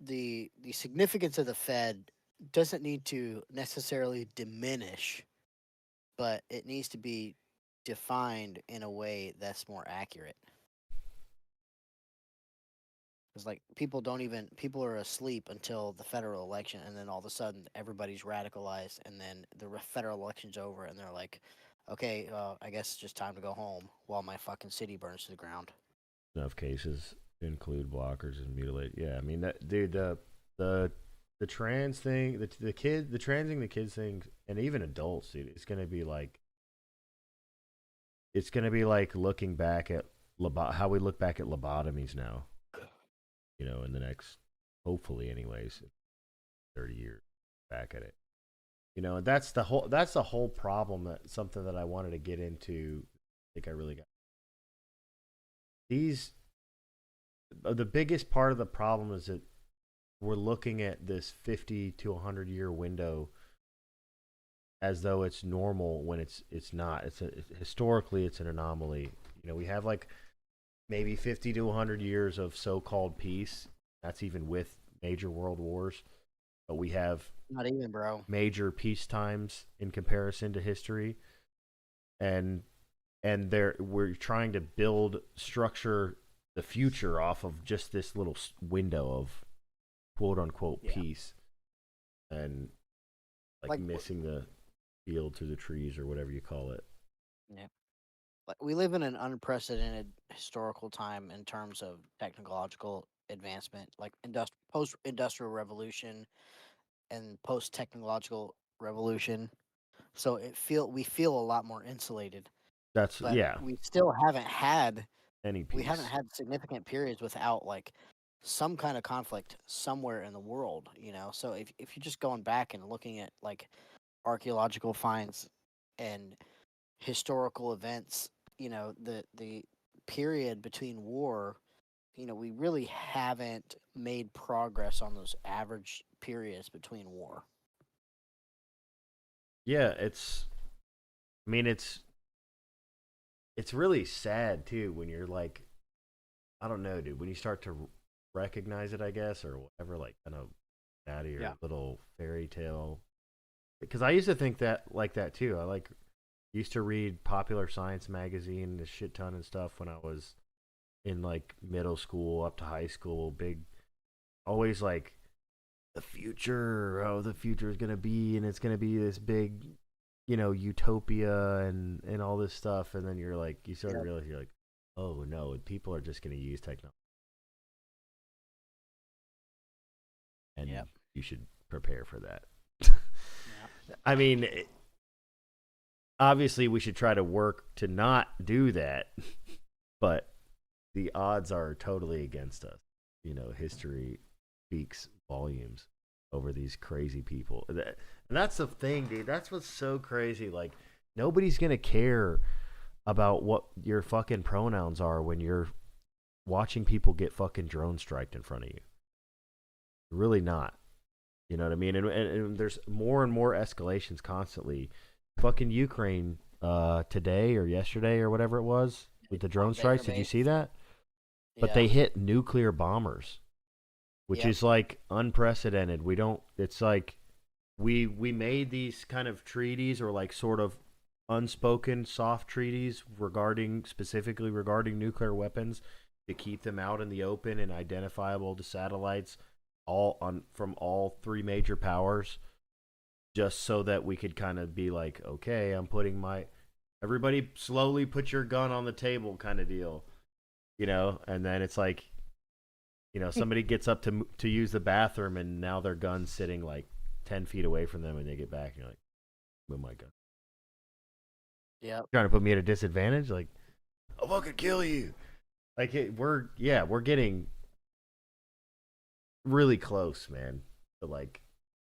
the significance of the Fed doesn't need to necessarily diminish, but it needs to be defined in a way that's more accurate. It's like people are asleep until the federal election, and then all of a sudden everybody's radicalized, and then the federal election's over, and they're like, okay, I guess it's just time to go home while my fucking city burns to the ground. Enough cases to include blockers and mutilate. Yeah, I mean that dude. The trans thing, the transing the kids thing, and even adults, dude. It's gonna be like looking back at how we look back at lobotomies now. In the next, hopefully, anyways, 30 years back at it. And that's the whole problem. That something that I wanted to get into. I think I really got the biggest part of the problem is that we're looking at this 50 to 100 year window as though it's normal when it's not. Historically it's an anomaly. We have like maybe 50 to 100 years of so-called peace. That's even with major world wars. But we have not even, bro, major peace times in comparison to history. And we're trying to structure the future off of just this little window of quote unquote peace, and like missing the field through the trees or whatever you call it. Yeah. Like, we live in an unprecedented historical time in terms of technological advancement, like post-industrial revolution and post-technological revolution. So we feel a lot more insulated. But we still haven't had any peace. We haven't had significant periods without like some kind of conflict somewhere in the world. So if you're just going back and looking at like archaeological finds and historical events, the period between war we really haven't made progress on those average periods between war. Yeah, I mean, it's really sad too when you're like, I don't know, dude. When you start to recognize it, I guess, or whatever, like kind of out of your Yeah. little fairy tale. Because I used to think that like that too. I like used to read Popular Science magazine a shit ton and stuff when I was in like middle school up to high school. Big, always like the future. Oh, the future is gonna be, and it's gonna be this big, utopia and all this stuff. And then you're like, you sort of realize you're like, oh no, people are just gonna use technology, and Yep. you should prepare for that. Yeah. I mean, obviously, we should try to work to not do that, but the odds are totally against us. History speaks volumes over these crazy people. And that's the thing, dude. That's what's so crazy. Like, nobody's going to care about what your fucking pronouns are when you're watching people get fucking drone striked in front of you. Really not. You know what I mean? And there's more and more escalations constantly. Fucking Ukraine today or yesterday or whatever it was with the drone strikes. Did you see that? But they hit nuclear bombers, which is like unprecedented. It's like we made these kind of treaties or like sort of unspoken soft treaties specifically regarding nuclear weapons to keep them out in the open and identifiable to satellites from all three major powers, just so that we could kind of be like, okay, everybody slowly put your gun on the table kind of deal. And then it's like, somebody gets up to use the bathroom and now their gun's sitting like 10 feet away from them and they get back and you're like, oh my God. Yeah. Trying to put me at a disadvantage? Like, I'll fucking kill you. Like, we're getting really close, man, to like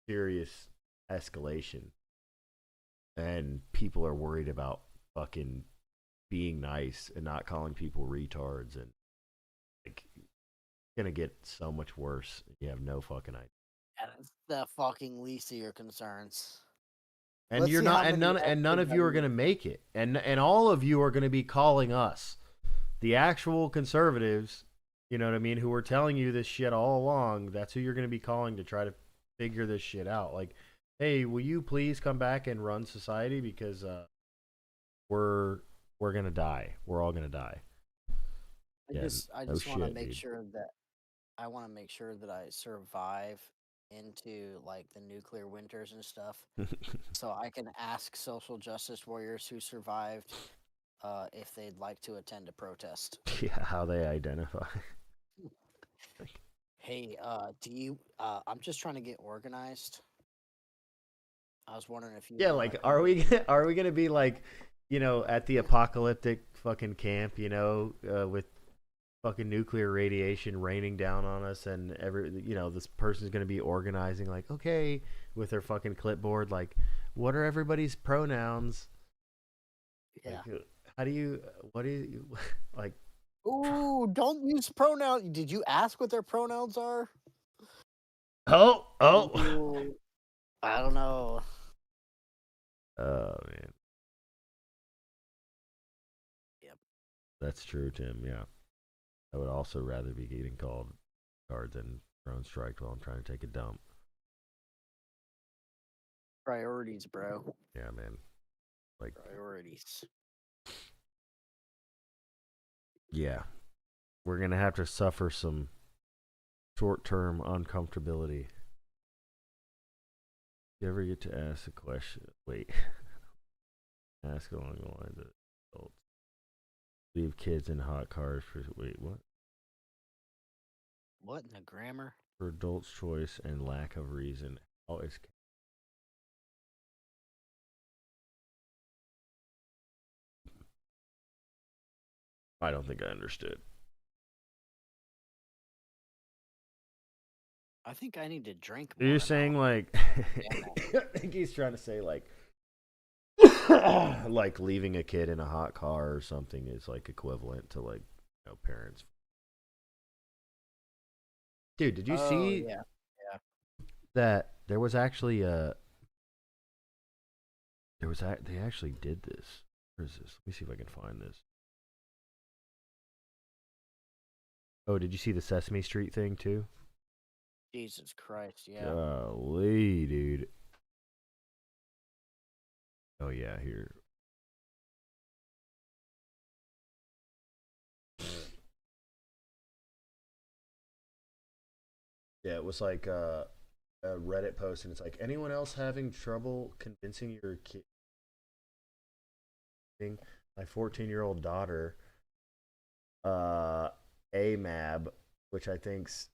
serious escalation. And people are worried about fucking being nice and not calling people retards, and like it's gonna get so much worse. You have no fucking idea. And it's the fucking least of your concerns. And Let's you're see not, how and many none of you are gonna make it, and all of you are gonna be calling us, the actual conservatives. You know what I mean? Who are telling you this shit all along? That's who you're gonna be calling to try to figure this shit out. Like, hey, will you please come back and run society because we're gonna die. We're all gonna die. I just want to make dude. sure that I survive into like the nuclear winters and stuff, so I can ask social justice warriors who survived if they'd like to attend a protest. Yeah, how they identify. Hey, do you? I'm just trying to get organized. I was wondering if you. Yeah, like, are we gonna be like, at the apocalyptic fucking camp, with fucking nuclear radiation raining down on us, and this person's gonna be organizing like, okay, with their fucking clipboard, like, what are everybody's pronouns? Yeah. Like, what do you like? Ooh, don't use pronouns. Did you ask what their pronouns are? Oh. Ooh, I don't know. Oh man. Yep. That's true, Tim. Yeah. I would also rather be getting called card than drone striked while I'm trying to take a dump. Priorities, bro. Yeah, man. Like, Priorities. yeah. We're going to have to suffer some short-term uncomfortability. You ever get to ask a question? Wait. Ask along the lines of adults. Leave kids in hot cars for... Wait, what? What in the grammar? For adults' choice and lack of reason. How is... I don't think I understood. I think I need to drink more. You're saying like... I think he's trying to say like... like leaving a kid in a hot car or something is like equivalent to like, parents Dude, did you Oh see yeah. that there was actually they actually did this. Where is this? Let me see if I can find this. Oh, did you see the Sesame Street thing too? Jesus Christ. Yeah. Golly, dude. Oh yeah, here. Yeah, it was like a Reddit post, and it's like, anyone else having trouble convincing your kid? My 14-year-old daughter, AMAB, which I think's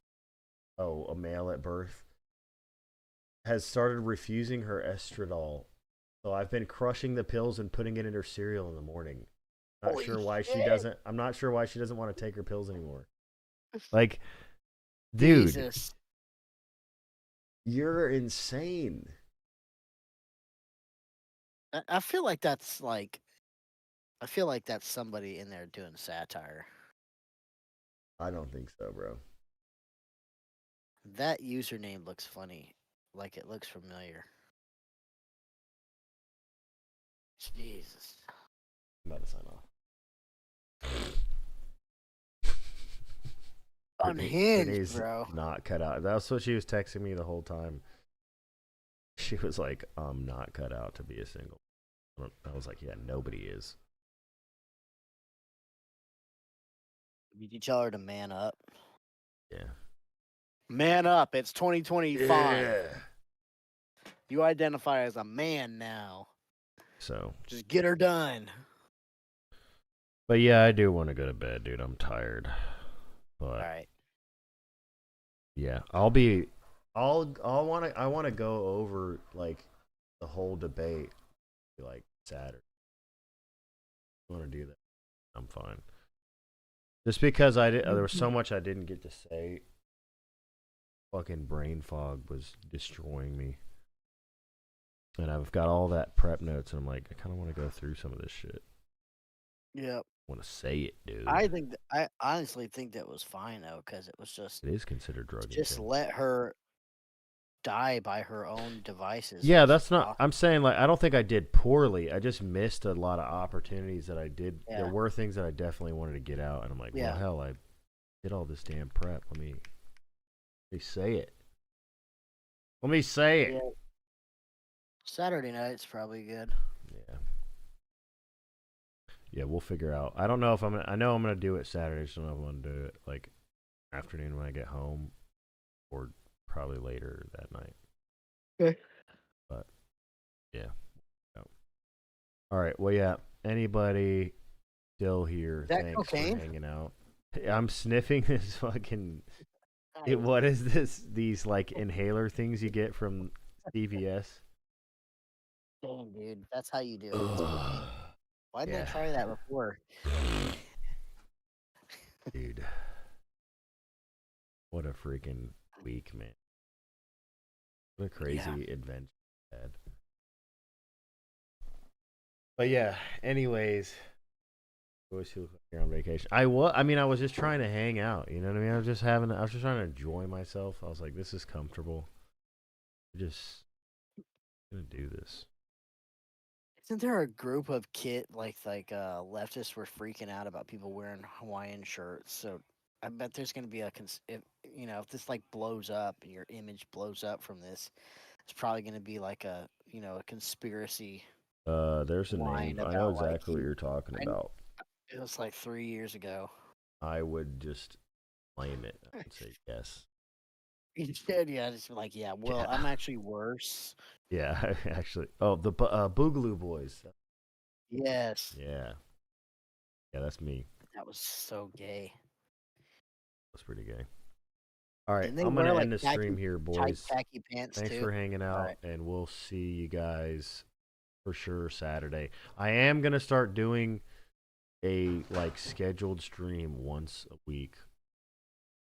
a male at birth, has started refusing her estradiol. So I've been crushing the pills and putting it in her cereal in the morning. Holy shit. I'm not sure why she doesn't want to take her pills anymore. Like, dude, Jesus. you're insane. I feel like that's like. I feel like that's somebody in there doing satire. I don't think so, bro. That username looks funny. Like it looks familiar. Jesus. I'm about to sign off. Unhinged, Brittany's bro. not cut out. That's what she was texting me the whole time. She was like, "I'm not cut out to be a single." I was like, "Yeah, nobody is." Did you tell her to man up? Yeah. Man up. It's 2025. Yeah. You identify as a man now. So, Just get her done. but yeah, I do want to go to bed, dude. I'm tired. But All right. yeah, I want to go over like the whole debate like Saturday. I want to do that. I'm fine. Just because there was so much I didn't get to say. Fucking brain fog was destroying me. And I've got all that prep notes, and I'm like, I kind of want to go through some of this shit. Yep. I want to say it, dude. I honestly think that was fine though, because it was just It is considered drug just intensive. let her die by her own devices. Yeah, that's not. I'm saying like I don't think I did poorly. I just missed a lot of opportunities that I did. Yeah. There were things that I definitely wanted to get out, and I'm like, Yeah. well, hell, I did all this damn prep. Let me say it. Let me say it. Yeah. Saturday night's probably good. Yeah. Yeah, we'll figure out. I don't know if I know I'm gonna do it Saturday. Just don't know if I'm gonna do it like afternoon when I get home, or probably later that night. Okay. But yeah. All right. Well, yeah. Anybody still here? That Thanks cocaine? for hanging out. I'm sniffing this fucking. Nice. What is this? These like inhaler things you get from CVS? Damn, dude, that's how you do it. It's cocaine. Why didn't I try that before? Dude. What a freaking week, man. What a crazy adventure I had. But yeah, anyways. I always feel like you're on vacation. I was just trying to hang out, you know what I mean? I was just trying to enjoy myself. I was like, this is comfortable. I'm just gonna do this. Isn't there a group of leftists were freaking out about people wearing Hawaiian shirts? So I bet there's going to be if this like blows up, your image blows up from this, it's probably going to be like a conspiracy. There's a Line name. I know about, like, exactly what you're talking about. It was like 3 years ago. I would just claim it. I would say yes. Instead, yeah, just be like, yeah, well, I'm actually worse. Yeah, actually. Oh, the Boogaloo Boys. Yes, Yeah. Yeah, that's me. that was so gay. That's pretty gay. All right, Didn't they I'm wear, gonna like, end the stream here, tight boys. khaki pants Thanks too? for hanging out, Alright. and we'll see you guys for sure Saturday. I am gonna start doing a like scheduled stream once a week.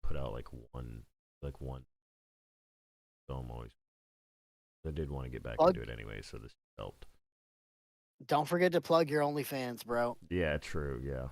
Put out like one. So I'm always. I did want to get back into it anyway, so this helped. Don't forget to plug your OnlyFans, bro. Yeah, true. Yeah.